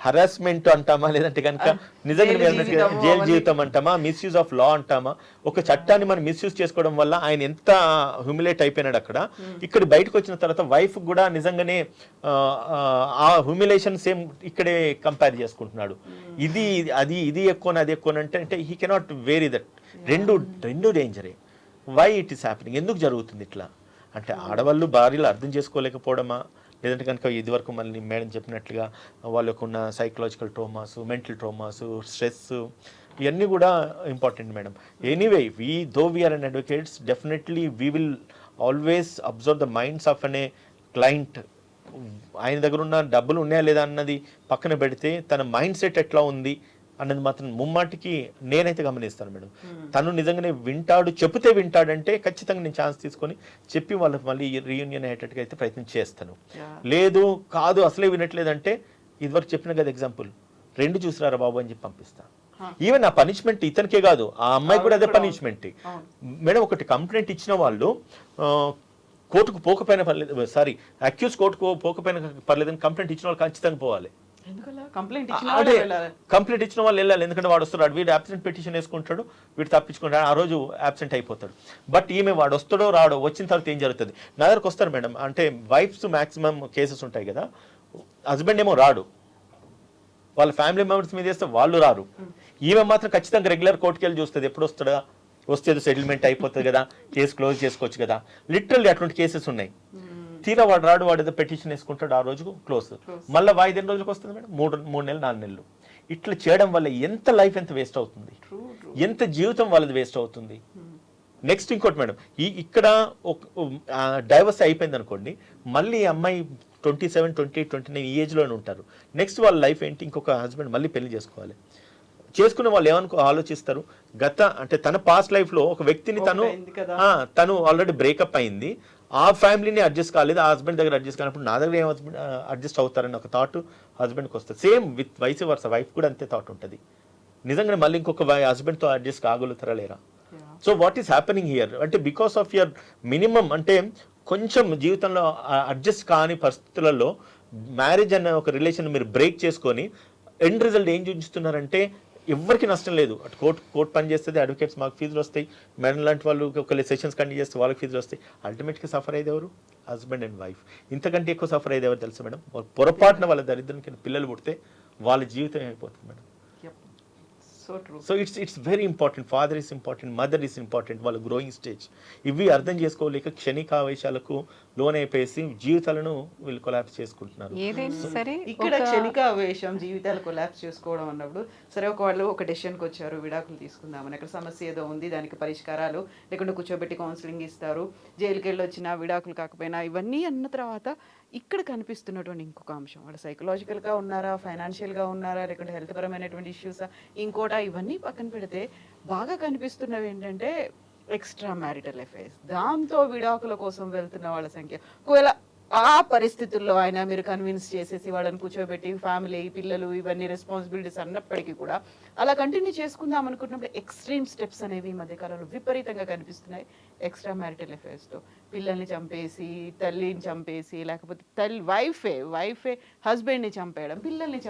హరాస్మెంట్ అంటామా, లేదంటే కనుక నిజంగా జైలు జీవితం అంటామా, మిస్యూజ్ ఆఫ్ లా అంటామా? ఒక చట్టాన్ని మనం మిస్యూజ్ చేసుకోవడం వల్ల ఆయన ఎంత హ్యూమిలేట్ అయిపోయినాడు అక్కడ. ఇక్కడ బయటకు వచ్చిన తర్వాత వైఫ్ కూడా నిజంగానే ఆ హ్యూమిలేషన్ సేమ్ ఇక్కడే కంపేర్ చేసుకుంటున్నాడు. ఇది ఎక్కువ అది ఎక్కువ అంటే హీ కెనాట్ వేరీ దట్. రెండు డేంజరే. Why it is happening? ఎందుకు జరుగుతుంది ఇట్లా? అంటే ఆడవాళ్ళు భార్యలు అర్థం చేసుకోలేకపోవడమా, లేదంటే కనుక ఇదివరకు మళ్ళీ మేడం చెప్పినట్లుగా వాళ్ళకు ఉన్న psychological traumas, mental traumas, stress, ఇవన్నీ కూడా important madam. Anyway though we are an advocates, definitely we will always observe the minds of an a client. ఆయన దగ్గర ఉన్న డబ్బులు ఉన్నాయా లేదా అన్నది పక్కన పెడితే తన మైండ్ సెట్ ఎట్లా ఉంది అన్నది మాత్రం ముమ్మాటికి నేనైతే గమనిస్తాను మేడం. తను నిజంగానే చెప్తే వింటాడంటే ఖచ్చితంగా నేను ఛాన్స్ తీసుకొని చెప్పి వాళ్ళకి మళ్ళీ రీయూనియన్ అయ్యేటట్టుగా అయితే ప్రయత్నం చేస్తాను. లేదు కాదు అసలే వినట్లేదంటే ఇదివరకు చెప్పిన కదా ఎగ్జాంపుల్, 2 చూసిరారా బాబు అని చెప్పి పంపిస్తాను. ఈవెన్ ఆ పనిష్మెంట్ ఇతనికే కాదు, ఆ అమ్మాయి కూడా అదే పనిష్మెంట్ మేడం. ఒకటి కంప్లైంట్ ఇచ్చిన వాళ్ళు కోర్టుకు పోకపోయినా పర్లేదు, సారీ అక్యూజ్ కోర్టుకు పోకపోయినా పర్లేదని కంప్లైంట్ ఇచ్చిన వాళ్ళు ఖచ్చితంగా పోవాలి. ఎందుకలా కంప్లైంట్ ఇచ్చిన అంటే వాళ్ళే వెళ్ళాలి. కంప్లైంట్ ఇచ్చిన వాళ్ళు వెళ్ళాలి, ఎందుకంటే వాడు వస్తాడు, వీడు అబ్సెంట్ పిటిషన్ వేసుకుంటాడు, వీడు తప్పించుకుంటాడు, ఆ రోజు అబ్సెంట్ అయిపోతాడు. బట్ ఈమె వాడు వస్తాడో రాడో, వచ్చిన తర్వాత ఏం జరుగుతుంది? నా దగ్గరకు వస్తారు మేడం, అంటే వైఫ్స్ మాక్సిమం కేసెస్ ఉంటాయి కదా, హస్బెండ్ ఏమో రాడు, వాళ్ళ ఫ్యామిలీ మెంబర్స్ మీద వేస్తే వాళ్ళు రారు, ఈమె మాత్రం ఖచ్చితంగా రెగ్యులర్ కోర్టుకి వెళ్ళి చూస్తుంది, ఎప్పుడు వస్తాడా, వస్తే సెటిల్మెంట్ అయిపోతుంది కదా, కేసు క్లోజ్ చేసుకోవచ్చు కదా. లిటరల్లీ అటువంటి కేసెస్ ఉన్నాయి. తీరా వాడు రాడు, వాడు ఏదో పెటిషన్ వేసుకుంటాడు, ఆ రోజు క్లోజ్. మళ్ళీ వాయిదా ఎన్ని రోజులకు వస్తుంది మేడం? 3 నెలలు 4 నెలలు. ఇట్లా చేయడం వల్ల ఎంత లైఫ్ ఎంత వేస్ట్ అవుతుంది, ఎంత జీవితం వాళ్ళది వేస్ట్ అవుతుంది. నెక్స్ట్ ఇంకోటి మేడం, ఇక్కడ డైవర్స్ అయిపోయింది అనుకోండి, మళ్ళీ అమ్మాయి 27, 28, 29 ఈ ఏజ్లోనే ఉంటారు. నెక్స్ట్ వాళ్ళ లైఫ్ ఏంటి? ఇంకొక హస్బెండ్ మళ్ళీ పెళ్లి చేసుకోవాలి. చేసుకునే వాళ్ళు ఆలోచిస్తారు, అంటే తన పాస్ట్ లైఫ్ లో ఒక వ్యక్తిని తను ఆల్రెడీ బ్రేకప్ అయింది, ఆ ఫ్యామిలీని అడ్జస్ట్ కాలేదు, ఆ హస్బెండ్ దగ్గర అడ్జస్ట్ కానప్పుడు నా దగ్గర ఏం అడ్జస్ట్ అవుతారని ఒక థాట్ హస్బెండ్కి వస్తుంది. Same with vice versa, wife కూడా అంతే థాట్ ఉంటుంది. నిజంగానే మళ్ళీ ఇంకొక హస్బెండ్తో అడ్జస్ట్ కాగలుగుతారా లేరా? So what is happening here అంటే బికాస్ ఆఫ్ యువర్ మినిమం, అంటే కొంచెం జీవితంలో అడ్జస్ట్ కాని పరిస్థితులలో మ్యారేజ్ అనే ఒక రిలేషన్ మీరు బ్రేక్ చేసుకొని ఎండ్ రిజల్ట్ ఏం చూపిస్తున్నారంటే ఎవరికి నష్టం లేదు. అటు కోర్టు పని చేస్తుంది, అడ్వకేట్స్ మాకు ఫీజులు వస్తాయి, మేడం లాంటి వాళ్ళు ఒక సెషన్స్ కండక్ట్ చేస్తే వాళ్ళకి ఫీజులు వస్తాయి. అల్టిమేట్గా సఫర్ అయ్యేది ఎవరు? Husband and wife. ఇంతకంటే ఎక్కువ సఫర్ అయ్యేది ఎవరు తెలుసు మేడం? పొరపాటున వాళ్ళ దరిద్రానికి పిల్లలు పుడితే వాళ్ళ జీవితం అయిపోతుంది madam. So it's very important. Father is important, mother is important, వాళ్ళ గ్రోయింగ్ స్టేజ్. ఇవి అర్థం చేసుకోలేక క్షణికావేశాలకు లోనైపోయేసి జీవితాలను వీళ్ళు కొలాప్స్ చేసుకుంటున్నారు. ఇక్కడ క్షణికావేశం జీవితాలు కొలాప్స్ చేసుకోవడం అన్నప్పుడు సరే, ఒక డెసిషన్కి వచ్చారు, విడాకులు తీసుకుందామని, అక్కడ సమస్య ఏదో ఉంది, దానికి పరిష్కారాలు లేకుండా కూర్చోబెట్టి కౌన్సిలింగ్ ఇస్తారు, జైలుకి వెళ్ళి వచ్చినా విడాకులు కాకపోయినా, ఇవన్నీ అన్న తర్వాత ఇక్కడ కనిపిస్తున్నటువంటి ఇంకొక అంశం, వాళ్ళు సైకలాజికల్గా ఉన్నారా, ఫైనాన్షియల్గా ఉన్నారా, లేకుంటే హెల్త్ పరమైనటువంటి ఇష్యూసా, ఇంకోటా, ఇవన్నీ పక్కన పెడితే బాగా కనిపిస్తున్నవి ఏంటంటే ఎక్స్ట్రా మ్యారిటల్ అఫైర్స్. దాంతో విడాకుల కోసం వెళ్తున్న వాళ్ళ సంఖ్య, ఒకవేళ ఆ పరిస్థితుల్లో ఆయన మీరు కన్విన్స్ చేసేసి వాళ్ళని కూర్చోబెట్టి ఫ్యామిలీ, పిల్లలు, ఇవన్నీ రెస్పాన్సిబిలిటీస్ అన్నప్పటికీ కూడా అలా కంటిన్యూ చేసుకుందాం అనుకున్నప్పుడు ఎక్స్ట్రీమ్ స్టెప్స్ అనేవి ఈ మధ్యకాలంలో విపరీతంగా కనిపిస్తున్నాయి. ఎక్స్ట్రా మ్యారిటల్ అఫైర్స్తో పిల్లల్ని చంపేసి, తల్లిని చంపేసి, లేకపోతే వైఫే హస్బెండ్ని చంపేయడం, పిల్లల్ని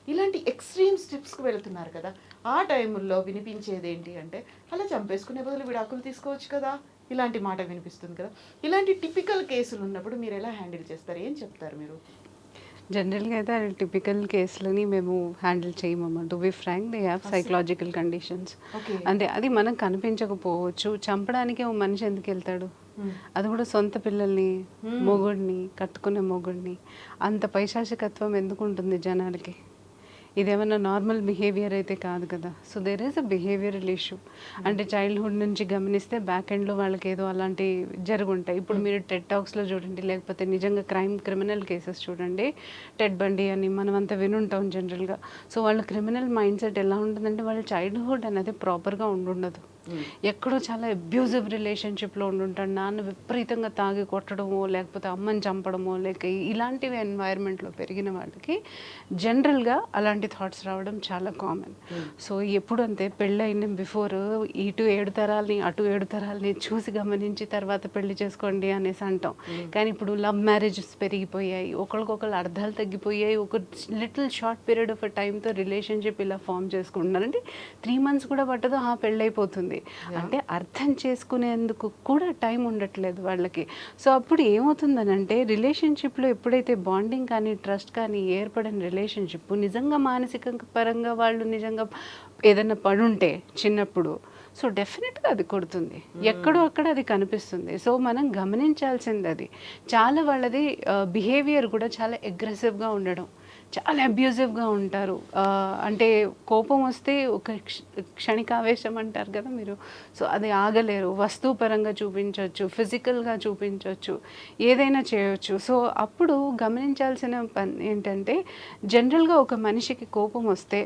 ఇలాంటి ఎక్స్ట్రీమ్ స్టెప్స్కి వెళ్తున్నారు కదా. ఆ టైంలో వినిపించేది ఏంటి అంటే, అలా చంపేసుకునే బదులు విడాకులు తీసుకోవచ్చు కదా, ఇలాంటి మాట వినిపిస్తుంది కదా. ఇలాంటి టిపికల్ కేసులు ఉన్నప్పుడు మీరు ఎలా హ్యాండిల్ చేస్తారు, ఏం చెప్తారు మీరు? జనరల్గా అయితే అది టిపికల్ కేసులని మేము హ్యాండిల్ చేయమమ్మా. To be frank, they have psychological conditions. అంటే అది మనకు కనిపించకపోవచ్చు. చంపడానికి ఓ మనిషి ఎందుకు వెళ్తాడు? అది కూడా సొంత పిల్లల్ని, మొగుడిని, కట్టుకునే మొగుడిని. అంత పైశాచికత్వం ఎందుకు ఉంటుంది జనాలకి? ఇదేమన్నా నార్మల్ బిహేవియర్ అయితే కాదు కదా. So there is a behavioural issue. అంటే చైల్డ్హుడ్ నుంచి గమనిస్తే బ్యాక్ ఎండ్లో వాళ్ళకి ఏదో అలాంటి జరుగుంటాయి. ఇప్పుడు మీరు టెడ్ టాక్స్లో చూడండి, లేకపోతే నిజంగా క్రిమినల్ కేసెస్ చూడండి. టెడ్ బండి అని మనం అంతా వినుంటాం జనరల్గా. సో వాళ్ళ క్రిమినల్ మైండ్ సెట్ ఎలా ఉంటుందంటే, వాళ్ళ చైల్డ్హుడ్ అనేది ప్రాపర్గా ఉండదు. ఎక్కడో చాలా అబ్యూజివ్ రిలేషన్షిప్లో ఉండుంటాడు. నాన్న విపరీతంగా తాగి కొట్టడమో, లేకపోతే అమ్మని చంపడమో, లేక ఇలాంటివి ఎన్వైర్న్మెంట్లో పెరిగిన వాళ్ళకి జనరల్గా అలాంటి థాట్స్ రావడం చాలా కామన్. సో ఎప్పుడు అంతే, పెళ్ళైన బిఫోర్ ఇటు 7 తరాలని అటు 7 తరాలని చూసి గమనించి తర్వాత పెళ్లి చేసుకోండి అనేసి అంటాం. కానీ ఇప్పుడు లవ్ మ్యారేజెస్ పెరిగిపోయాయి, ఒకరికొకరు అర్థాలు తగ్గిపోయాయి. ఒక లిటిల్ షార్ట్ పీరియడ్ ఆఫ్ టైంతో రిలేషన్షిప్ ఇలా ఫామ్ చేసుకుంటున్నారు. అంటే 3 months కూడా పట్టదు, పెళ్ళైపోతుంది. అంటే అర్థం చేసుకునేందుకు కూడా టైం ఉండట్లేదు వాళ్ళకి. సో అప్పుడు ఏమవుతుందని అంటే, రిలేషన్షిప్లో ఎప్పుడైతే బాండింగ్ కానీ ట్రస్ట్ కానీ ఏర్పడిన రిలేషన్షిప్ నిజంగా మానసిక పరంగా వాళ్ళు నిజంగా ఏదైనా పడుంటే చిన్నప్పుడు, సో డెఫినెట్గా అది కొడుతుంది, ఎక్కడో అక్కడ అది కనిపిస్తుంది. సో మనం గమనించాల్సింది అది. చాలా వాళ్ళది బిహేవియర్ కూడా చాలా అగ్రెసివ్గా ఉండడం, చాలా అబ్యూజివ్గా ఉంటారు. అంటే కోపం వస్తే ఒక క్షణికావేశం అంటారు కదా మీరు, సో అది ఆగలేరు. వస్తువు పరంగా చూపించవచ్చు, ఫిజికల్గా చూపించవచ్చు, ఏదైనా చేయవచ్చు. సో అప్పుడు గమనించాల్సిన పని ఏంటంటే, జనరల్గా ఒక మనిషికి కోపం వస్తే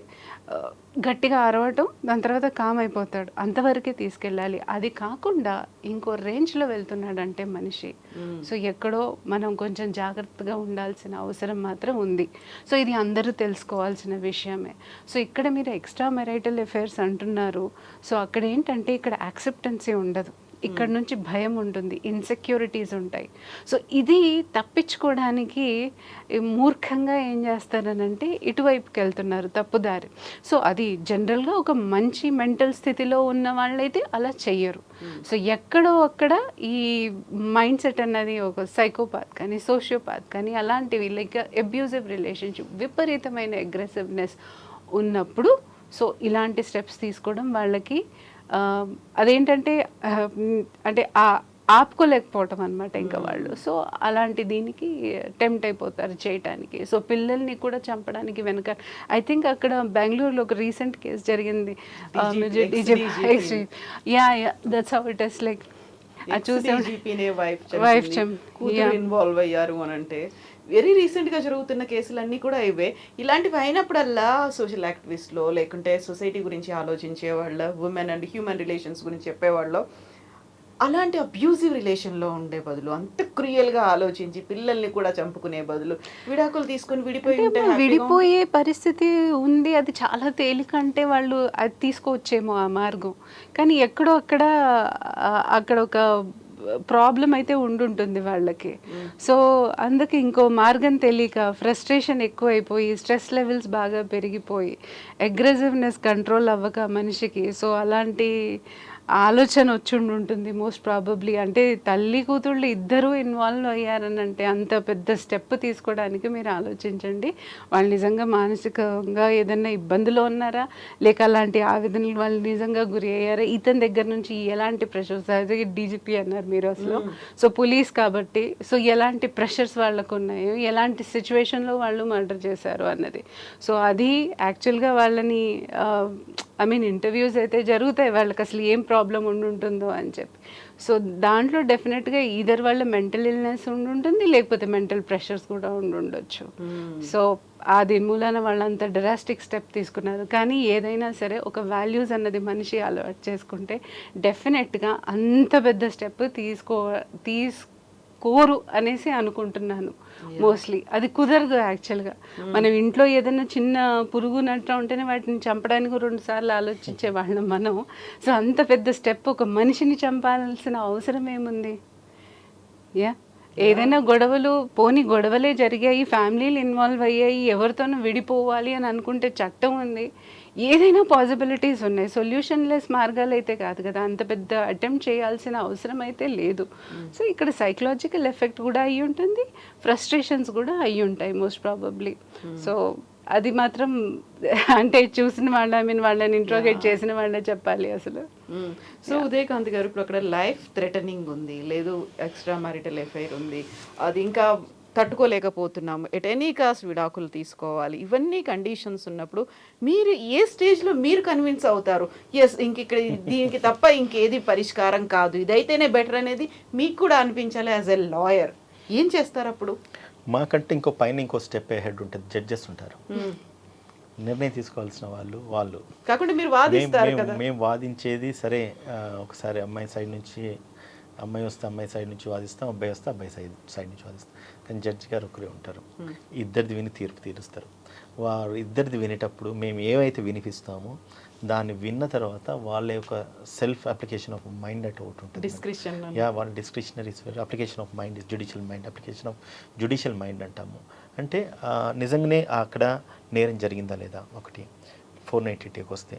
గట్టిగా అరవటం, దాని తర్వాత కామ్ అయిపోతాడు, అంతవరకే తీసుకెళ్ళాలి. అది కాకుండా ఇంకో రేంజ్లో వెళ్తున్నాడంటే మనిషి, సో ఎక్కడో మనం కొంచెం జాగ్రత్తగా ఉండాల్సిన అవసరం మాత్రం ఉంది. సో ఇది అందరూ తెలుసుకోవాల్సిన విషయమే. సో ఇక్కడ మీరు ఎక్స్ట్రా మ్యారిటల్ అఫైర్స్ అంటున్నారు. సో అక్కడ ఏంటంటే, ఇక్కడ యాక్సెప్టెన్సీ ఉండదు. ఇక్కడ నుంచి భయం ఉంటుంది, ఇన్సెక్యూరిటీస్ ఉంటాయి. సో ఇది తప్పించుకోవడానికి మూర్ఖంగా ఏం చేస్తారనంటే ఇటువైపుకి వెళ్తున్నారు, తప్పుదారి. సో అది జనరల్గా ఒక మంచి మెంటల్ స్థితిలో ఉన్న వాళ్ళైతే అలా చెయ్యరు. సో ఎక్కడో అక్కడ ఈ మైండ్ సెట్ అన్నది ఒక సైకోపాత్ కానీ సోషియోపాత్ కానీ అలాంటివి లైక్ అబ్యూజివ్ రిలేషన్షిప్, విపరీతమైన అగ్రెసివ్నెస్ ఉన్నప్పుడు సో ఇలాంటి స్టెప్స్ తీసుకోవడం వాళ్ళకి అదేంటంటే అంటే ఆపుకోలేకపోవటం అనమాట ఇంకా వాళ్ళు. సో అలాంటి దీనికి టెంప్ట్ అయిపోతారు చేయటానికి. సో పిల్లల్ని కూడా చంపడానికి వెనక ఐ థింక్ అక్కడ బెంగళూరులో ఒక రీసెంట్ కేసు జరిగింది. Yeah that's how it is like wife involve అయ్యారు అని అంటే వెరీ రీసెంట్ గా జరుగుతున్న కేసులన్నీ కూడా ఇవే. ఇలాంటివి అయినప్పుడల్లా సోషల్ యాక్టివిస్ట్లో లేకుంటే సొసైటీ గురించి ఆలోచించే వాళ్ళ, ఉమెన్ అండ్ హ్యూమన్ రిలేషన్స్ గురించి చెప్పేవాళ్ళు అలాంటి అబ్యూజివ్ రిలేషన్లో ఉండే బదులు అంత క్రియల్గా ఆలోచించి పిల్లల్ని కూడా చంపుకునే బదులు విడాకులు తీసుకొని విడిపోయే పరిస్థితి ఉంది. అది చాలా తేలిక అంటే వాళ్ళు అది తీసుకోవచ్చేమో ఆ మార్గం. కానీ ఎక్కడో అక్కడ ఒక ప్రాబ్లం అయితే ఉండుంటుంది వాళ్ళకి. సో అందుకే ఇంకో మార్గం తెలియక ఫ్రస్ట్రేషన్ ఎక్కువైపోయి స్ట్రెస్ లెవెల్స్ బాగా పెరిగిపోయి అగ్రెసివ్నెస్ కంట్రోల్ అవ్వక మనిషికి సో అలాంటి ఆలోచన వచ్చి ఉంటుంది మోస్ట్ ప్రాబబ్లీ. అంటే తల్లి కూతుళ్ళు ఇద్దరూ ఇన్వాల్వ్ అయ్యారని అంటే అంత పెద్ద స్టెప్ తీసుకోవడానికి మీరు ఆలోచించండి. వాళ్ళు నిజంగా మానసికంగా ఏదైనా ఇబ్బందులో ఉన్నారా, లేక అలాంటి ఆవేదనలు వాళ్ళు నిజంగా గురి అయ్యారా, ఇతని దగ్గర నుంచి ఎలాంటి ప్రెషర్స్, అదే డీజీపీ అన్నారు మీరు అసలు, సో పోలీస్ కాబట్టి సో ఎలాంటి ప్రెషర్స్ వాళ్ళకు ఉన్నాయో, ఎలాంటి సిచ్యువేషన్లో వాళ్ళు మర్డర్ చేశారు అన్నది. సో అది యాక్చువల్గా వాళ్ళని ఐ మీన్ ఇంటర్వ్యూస్ అయితే జరుగుతాయి వాళ్ళకి అసలు ఏం ప్రాబ్లం ఉంటుందో అని చెప్పి. సో దాంట్లో డెఫినెట్గా ఈధర్ వాళ్ళ మెంటల్ ఇల్నెస్ ఉంటుంది, లేకపోతే మెంటల్ ప్రెషర్స్ కూడా ఉండొచ్చు. సో అది మూలాన వాళ్ళంత డ్రాస్టిక్ స్టెప్ తీసుకున్నారు. కానీ ఏదైనా సరే ఒక వాల్యూస్ అన్నది మనిషి అలవాటు చేసుకుంటే డెఫినెట్గా అంత పెద్ద స్టెప్ తీసుకోరు అనేసి అనుకుంటున్నాను. మోస్ట్లీ అది కుదరదు యాక్చువల్గా. మనం ఇంట్లో ఏదైనా చిన్న పురుగు నట్ట ఉంటేనే వాటిని చంపడానికి 2 సార్లు ఆలోచించే వాళ్ళం మనం. సో అంత పెద్ద స్టెప్ ఒక మనిషిని చంపాల్సిన అవసరం ఏముంది? ఏదైనా గొడవలే జరిగాయి, ఫ్యామిలీలు ఇన్వాల్వ్ అయ్యాయి, ఎవరితోనూ విడిపోవాలి అని అనుకుంటే చట్టం ఉంది, ఏదైనా పాసిబిలిటీస్ ఉన్నాయి. సొల్యూషన్ లెస్ మార్గాలు అయితే కాదు కదా, అంత పెద్ద అటెంప్ట్ చేయాల్సిన అవసరం అయితే లేదు. సో ఇక్కడ సైకలాజికల్ ఎఫెక్ట్ కూడా అయ్యి ఉంటుంది, ఫ్రస్ట్రేషన్స్ కూడా అయ్యి ఉంటాయి మోస్ట్ ప్రాబబ్లీ. సో అది మాత్రం అంటే చూసిన వాళ్ళని ఇంట్రోగేట్ చేసిన వాళ్ళే చెప్పాలి అసలు. సో ఉదయకాంత్ గారు, ఇప్పుడు అక్కడ లైఫ్ థ్రెటనింగ్ ఉంది, లేదు ఎక్స్ట్రా మ్యారిటల్ ఎఫైర్ ఉంది, అది ఇంకా తట్టుకోలేకపోతున్నాము, ఎట్ ఎనీ కాస్ట్ విడాకులు తీసుకోవాలి, ఇవన్నీ కండిషన్స్ ఉన్నప్పుడు మీరు ఏ స్టేజ్లో మీరు కన్విన్స్ అవుతారు ఎస్ ఇక్కడ దీనికి తప్ప ఇంకేది పరిష్కారం కాదు, ఇదైతేనే బెటర్ అనేది మీకు కూడా అనిపించాలి యాజ్ ఎ లాయర్? ఏం చేస్తారు అప్పుడు? మాకంటే ఇంకో స్టెప్ హెడ్ ఉంటుంది, జడ్జెస్ ఉంటారు, నిర్ణయం తీసుకోవాల్సిన వాళ్ళు కాకుండా మీరు వాదిస్తారు కదా. మేము వాదించేది సరే, ఒకసారి అమ్మాయి సైడ్ నుంచి అమ్మాయి వస్తే అమ్మాయి సైడ్ నుంచి వాదిస్తాం, అబ్బాయి వస్తే అబ్బాయి సైడ్ నుంచి వాదిస్తాం. కానీ జడ్జి గారు ఒకరే ఉంటారు, ఇద్దరిది విని తీర్పు తీరుస్తారు. వారు ఇద్దరిది వినేటప్పుడు మేము ఏవైతే వినిపిస్తామో దాన్ని విన్న తర్వాత వాళ్ళ యొక్క సెల్ఫ్ అప్లికేషన్ ఆఫ్ మైండ్ అంటే ఒకటి ఉంటుంది. వాళ్ళ discretionary application of mind is judicial mind, application of judicial mind అంటాము. అంటే నిజంగానే అక్కడ నేరం జరిగిందా లేదా, ఒకటి 492కి వస్తే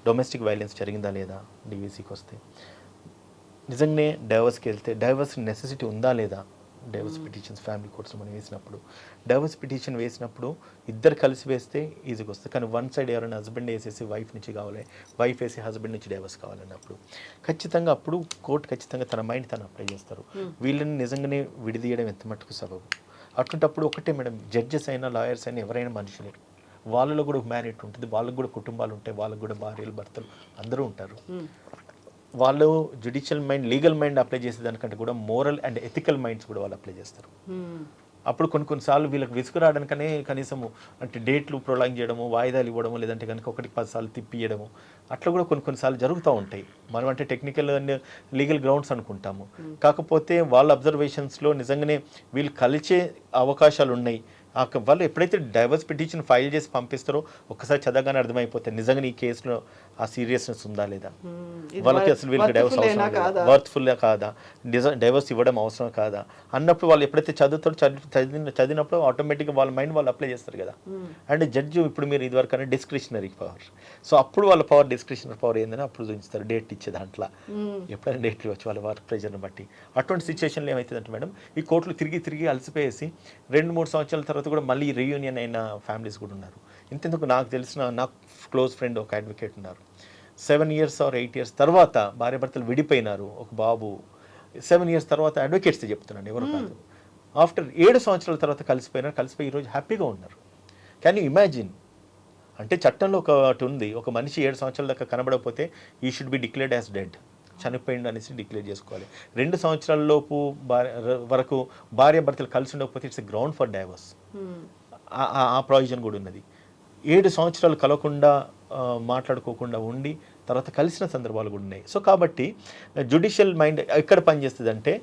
డొమెస్టిక్ వైలెన్స్ జరిగిందా లేదా, డివిసికి వస్తే నిజంగానే డైవర్స్కి వెళ్తే డైవర్స్ నెసెసిటీ ఉందా లేదా, డైవర్స్ పిటిషన్స్ ఫ్యామిలీ కోర్ట్స్ మనం డైవర్స్ పిటిషన్ వేసినప్పుడు ఇద్దరు కలిసి వేస్తే ఈజీగా వస్తుంది. కానీ వన్ సైడ్ ఎవరైనా హస్బెండ్ వేసేసి వైఫ్ నుంచి కావాలి, వైఫ్ వేసి హస్బెండ్ నుంచి డైవర్స్ కావాలన్నప్పుడు ఖచ్చితంగా అప్పుడు కోర్టు ఖచ్చితంగా తన మైండ్ తను అప్లై చేస్తారు. వీళ్ళని నిజంగానే విడిదీయడం ఎంత మటుకు సబబు. అటువంటప్పుడు ఒకటే మేడం, జడ్జెస్ అయినా లాయర్స్ అయినా ఎవరైనా మనుషులే, వాళ్ళలో కూడా మ్యారిట్ ఉంటుంది, వాళ్ళకు కూడా కుటుంబాలు ఉంటాయి, వాళ్ళకు కూడా భార్యలు భర్తలు అందరూ ఉంటారు. వాళ్ళు judicial mind, legal mind apply చేసేదానికంటే కూడా మోరల్ అండ్ ఎథికల్ మైండ్స్ కూడా వాళ్ళు అప్లై చేస్తారు. అప్పుడు కొన్నిసార్లు వీళ్ళకి విసుగు రావడానికనే కనీసము అంటే డేట్లు ప్రొలాంగ్ చేయడము, వాయిదాలు ఇవ్వడము, లేదంటే కనుక 1-10 సార్లు తిప్పియడము, అట్లా కూడా కొన్నిసార్లు జరుగుతూ ఉంటాయి. మనం అంటే టెక్నికల్ అండ్ లీగల్ గ్రౌండ్స్ అనుకుంటాము. కాకపోతే వాళ్ళ అబ్జర్వేషన్స్లో నిజంగానే వీళ్ళు కలిసే అవకాశాలు ఉన్నాయి. వాళ్ళు ఎప్పుడైతే డైవర్స్ పిటిషన్ ఫైల్ చేసి పంపిస్తారో ఒక్కసారి చదవగానే అర్థమైపోతాయి నిజంగా ఈ కేసులో ఆ సీరియస్నెస్ ఉందా లేదా, ఇది వాళ్ళకి అసలు వీళ్ళకి డైవర్స్ worthful-ఏనా అవసరం కాదా? వర్త్ఫుల్ కాదా, డైవర్స్ ఇవ్వడం అవసరం కాదా అన్నప్పుడు వాళ్ళు ఎప్పుడైతే చదివినప్పుడు ఆటోమేటిక్గా వాళ్ళ మైండ్ వాళ్ళు అప్లై చేస్తారు కదా. అండ్ జడ్జి ఇప్పుడు మీరు ఇదివరకు అనేది డిస్క్రిషనరీ పవర్, సో అప్పుడు వాళ్ళ పవర్ డిస్క్రిషనరీ పవర్ ఏందని అప్పుడు చూపిస్తారు డేట్ ఇచ్చే దాంట్లో, ఎప్పుడైనా డేట్ ఇవ్వచ్చు వాళ్ళ వర్క్ ప్రెజర్ని బట్టి. అటువంటి సిచ్యువేషన్లో ఏమవుతుందంటే మేడం, ఈ కోర్టులు తిరిగి అలసిపోయేసి 2-3 సంవత్సరాల తర్వాత కూడా మళ్ళీ రీయూనియన్ అయిన ఫ్యామిలీస్ కూడా ఉన్నారు. ఇంతెందుకు నాకు తెలిసిన నాకు క్లోజ్ ఫ్రెండ్ ఒక అడ్వకేట్ ఉన్నారు, 7 years or 8 years తర్వాత భార్యాభర్తలు విడిపోయినారు, ఒక బాబు. 7 years తర్వాత అడ్వకేట్స్ చెప్తున్నాను, ఎవరు కాదు. ఆఫ్టర్ 7 సంవత్సరాల తర్వాత కలిసిపోయి ఈరోజు హ్యాపీగా ఉన్నారు. Can you imagine? అంటే చట్టంలో ఒకటి ఉంది, ఒక మనిషి 7 సంవత్సరాల దాకా కనబడకపోతే ఈ should be declared as dead, చనిపోయిండు అనేసి డిక్లేర్ చేసుకోవాలి. 2 సంవత్సరాల లోపు వరకు భార్యాభర్తలు కలిసి ఉండకపోతే it's a ground for divorce. ఆ ప్రావిజన్ కూడా ఉన్నది. 7 సంవత్సరాలు కలవకుండా మాట్లాడుకోకుండా ఉండి తర్వాత కలిసిన సందర్భాలు కూడా ఉన్నాయి. సో కాబట్టి జ్యుడిషియల్ మైండ్ ఎక్కడ పనిచేస్తుంది అంటే,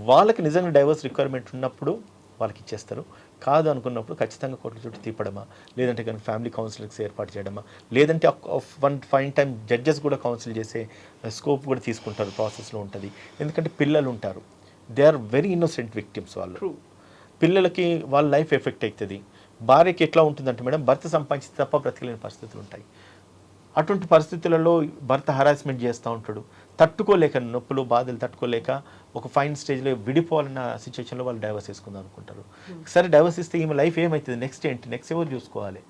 వాళ్ళకి నిజంగా డైవర్స్ రిక్వైర్మెంట్ ఉన్నప్పుడు వాళ్ళకి ఇచ్చేస్తారు, కాదు అనుకున్నప్పుడు ఖచ్చితంగా కోర్టు చుట్టూ తీపడమా, లేదంటే కనుక ఫ్యామిలీ కౌన్సిలింగ్స్ ఏర్పాటు చేయడమా, లేదంటే వన్ ఫైన్ టైం జడ్జెస్ కూడా కౌన్సిల్ చేసే స్కోప్ కూడా తీసుకుంటారు, ప్రాసెస్లో ఉంటుంది. ఎందుకంటే పిల్లలు ఉంటారు, they are very innocent victims. వాళ్ళు పిల్లలకి వాళ్ళ లైఫ్ ఎఫెక్ట్ అవుతుంది. భార్యకి ఎట్లా ఉంటుందంటే మేడం, భర్త సంపాదించి తప్ప బ్రతకలేని పరిస్థితులు ఉంటాయి. అటువంటి పరిస్థితులలో భర్త హరాస్మెంట్ చేస్తూ ఉంటాడు, తట్టుకోలేక నొప్పులు బాధలు తట్టుకోలేక ఒక ఫైన్ స్టేజ్లో విడిపోవాలన్న సిచ్యువేషన్లో వాళ్ళు డైవర్స్ చేసుకుందాం అనుకుంటారు. సరే డైవర్స్ ఇస్తే ఈమె లైఫ్ ఏమవుతుంది, నెక్స్ట్ ఏంటి, నెక్స్ట్ ఎవరు చూసుకోవాలి?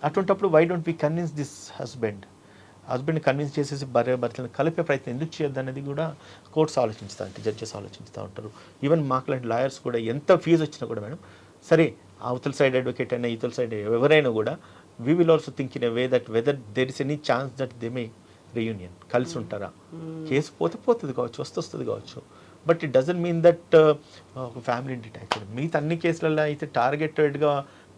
అటువంటిప్పుడు why don't we convince this హస్బెండ్ని కన్విన్స్ చేసేసి భర్తలను కలిపే ప్రయత్నం ఎందుకు చేయొద్దు అనేది కూడా కోర్ట్స్ ఆలోచిస్తూ ఉంటాయి, జడ్జెస్ ఆలోచిస్తూ ఉంటారు. ఈవెన్ మాకులాంటి లాయర్స్ కూడా ఎంత ఫీజు వచ్చినా కూడా మేడం, సరే అవతల సైడ్ అడ్వకేట్ అయినా ఇతల సైడ్ ఎవరైనా కూడా we will also think in a way that whether there is any chance that they may reunion, కలిసి ఉంటారా. కేసు పోతుంది కావచ్చు, వస్తుంది కావచ్చు, but it doesn't mean that ఒక ఫ్యామిలీ డిటాచ్డ్. మిగతా అన్ని కేసులలో అయితే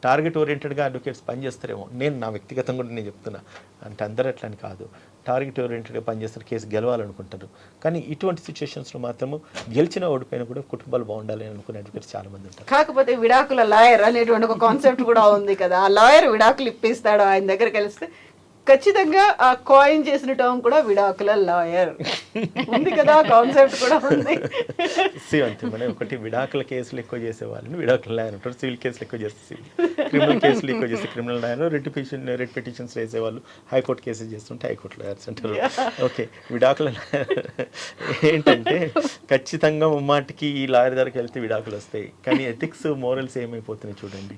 టార్గెట్ ఓరియంటెడ్గా అడ్వకేట్స్ పనిచేస్తారేమో, నా వ్యక్తిగతంగా కూడా నేను చెప్తున్నా, అంటే అందరూ అట్లా అని కాదు, టార్గెట్ ఓరియంటెడ్గా పనిచేస్తారు, కేసు గెలవాలనుకుంటారు. కానీ ఇటువంటి సిచ్యువేషన్స్లో మాత్రము గెలిచిన ఓడిపోయినా కూడా కుటుంబాలు బాగుండాలి అని అనుకునే అడ్వకేట్స్ చాలా మంది ఉంటారు. కాకపోతే విడాకుల లాయర్ అనేటువంటి ఒక కాన్సెప్ట్ కూడా ఉంది కదా, ఆ లాయర్ విడాకులు ఇప్పిస్తాడు ఆయన దగ్గరికి వెళ్తే, ఖచ్చితంగా ఆ కాయిన్ చేసిన టర్మ్ కూడా విడాకుల లాయర్ ఉంది కదా, కాన్సెప్ట్ కూడా ఉంది. అంతే మేడం, ఒకటి విడాకుల కేసులు ఎక్కువ చేసే వాళ్ళని విడాకుల లాయర్ అంటారు, సివిల్ కేసులు ఎక్కువ చేస్తే సివిల్, క్రిమినల్ కేసులు ఎక్కువ చేస్తే క్రిమినల్ లాయర్, రెడ్ పిటిషన్స్ వేసేవాళ్ళు హైకోర్టు కేసెస్ చేస్తుంటే హైకోర్టు లాయర్స్ అంటారు. ఓకే, విడాకుల ఏంటంటే ఖచ్చితంగా ముమ్మాటికి ఈ లాయర్ దగ్గరికి వెళ్తే విడాకులు వస్తాయి, కానీ ఎథిక్స్ మోరల్స్ ఏమైపోతున్నాయి చూడండి.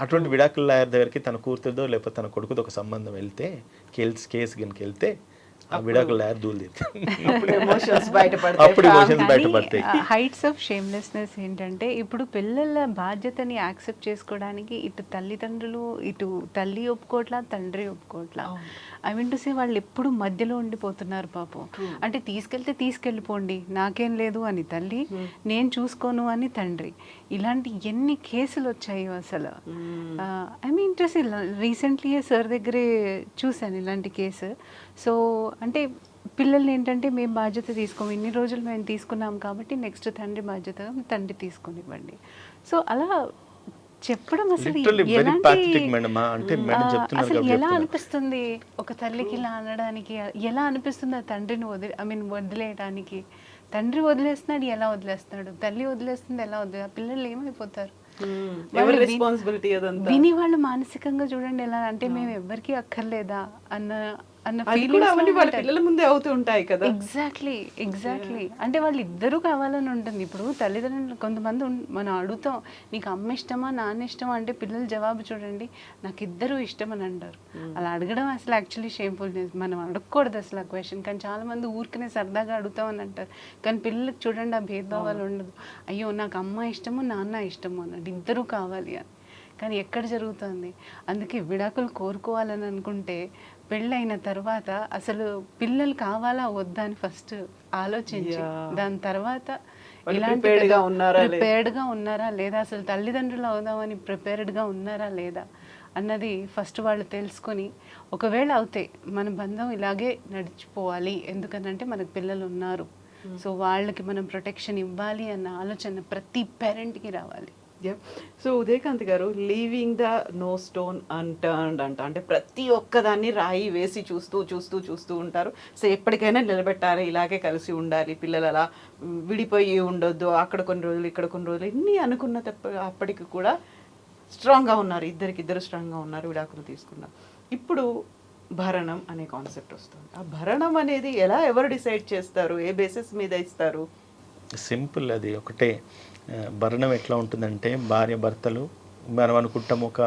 అటువంటి విడాకుల లాయర్ దగ్గరికి తన కూతురుదో లేకపోతే తన కొడుకుదో ఒక సంబంధం వెళ్తే, కేసు కనుక వెళ్తే ఆ విడాకుల లాయర్ దూలు అప్పుడు ఎమోషన్స్ బయటపడతాయి. హైట్స్ ఆఫ్ షేమ్లెస్నెస్ ఏంటంటే, ఇప్పుడు పిల్లల బాధ్యతని యాక్సెప్ట్ చేసుకోవడానికి ఇటు తల్లిదండ్రులు, ఇటు తల్లి ఒప్పుకోవట్లా, తండ్రి ఒప్పుకోవట్లా. ఐ మీన్ టు సే వాళ్ళు ఎప్పుడు మధ్యలో ఉండిపోతున్నారు పాపం. అంటే తీసుకెళ్ళిపోండి, నాకేం లేదు అని తల్లి, నేను చూసుకోను అని తండ్రి. ఇలాంటి ఎన్ని కేసులు వచ్చాయో అసలు. I mean to say recently sir దగ్గరే చూశాను ఇలాంటి కేసు. సో అంటే పిల్లల్ని ఏంటంటే, మేము బాధ్యత తీసుకోము, ఇన్ని రోజులు మేము తీసుకున్నాం కాబట్టి నెక్స్ట్ తండ్రి బాధ్యతగా తండ్రి తీసుకొనివ్వండి. సో అలా చెప్పడం అసలు ఎలా అనిపిస్తుంది ఒక తల్లికి ఇలా అనడానికి, ఎలా అనిపిస్తుంది ఆ తండ్రిని వదిలేయడానికి. తండ్రి వదిలేస్తున్నాడు, ఎలా వదిలేస్తున్నాడు, తల్లి వదిలేస్తుంది, ఎలా వదిలే, పిల్లలు ఏమైపోతారు. విని వాళ్ళు మానసికంగా చూడండి ఎలా అంటే, మేము ఎవ్వరికి అక్కర్లేదా అన్న పిల్లల ముందే అవుతూ ఉంటాయి కదా. ఎగ్జాక్ట్లీ అంటే వాళ్ళు ఇద్దరు కావాలని ఉంటుంది. ఇప్పుడు తల్లిదండ్రులు కొంతమంది మనం అడుగుతాం, నీకు అమ్మ ఇష్టమా నాన్న ఇష్టమా అంటే పిల్లలు జవాబు చూడండి, నాకు ఇద్దరు ఇష్టం అని అంటారు. అలా అడగడం అసలు యాక్చువల్లీ షేమ్ఫుల్నెస్, మనం అడగకూడదు అసలు ఆ క్వశ్చన్. కానీ చాలా మంది ఊరికనే సరదాగా అడుగుతామని అంటారు. కానీ పిల్లలకు చూడండి ఆ భేదభావాలు ఉండదు. అయ్యో నాకు అమ్మ ఇష్టము నాన్న ఇష్టము అన్నట్టు, ఇద్దరు కావాలి అని. కానీ ఎక్కడ జరుగుతుంది? అందుకే విడాకులు కోరుకోవాలని అనుకుంటే పెళ్ళైన తర్వాత అసలు పిల్లలు కావాలా వద్దా అని ఫస్ట్ ఆలోచించి, దాని తర్వాత ప్రిపేర్డ్గా ఉన్నారా లేదా, అసలు తల్లిదండ్రులు అవుదామని ప్రిపేర్డ్గా ఉన్నారా లేదా అన్నది ఫస్ట్ వాళ్ళు తెలుసుకొని, ఒకవేళ అవుతే మన బంధం ఇలాగే నడిచిపోవాలి, ఎందుకనంటే మనకు పిల్లలు ఉన్నారు, సో వాళ్ళకి మనం ప్రొటెక్షన్ ఇవ్వాలి అన్న ఆలోచన ప్రతి పేరెంట్కి రావాలి. సో ఉదయకాంత్ గారు, leaving the no stone unturned అంటే ప్రతి ఒక్కదాన్ని రాయి వేసి చూస్తూ ఉంటారు. సో ఎప్పటికైనా నిలబెట్టాలి, ఇలాగే కలిసి ఉండాలి, పిల్లలు అలా విడిపోయి ఉండొద్దు, అక్కడ కొన్ని రోజులు ఇక్కడ కొన్ని రోజులు ఇన్ని అనుకున్న అప్పటికి కూడా స్ట్రాంగ్గా ఉన్నారు, ఇద్దరు స్ట్రాంగ్గా ఉన్నారు, విడాకులు తీసుకున్నారు. ఇప్పుడు భరణం అనే కాన్సెప్ట్ వస్తుంది. ఆ భరణం అనేది ఎవరు డిసైడ్ చేస్తారు, ఏ బేసిస్ మీద ఇస్తారు? సింపుల్, అది ఒకటే. భరణం ఎట్లా ఉంటుందంటే, భార్య భర్తలు మనం అనుకుంటాం ఒక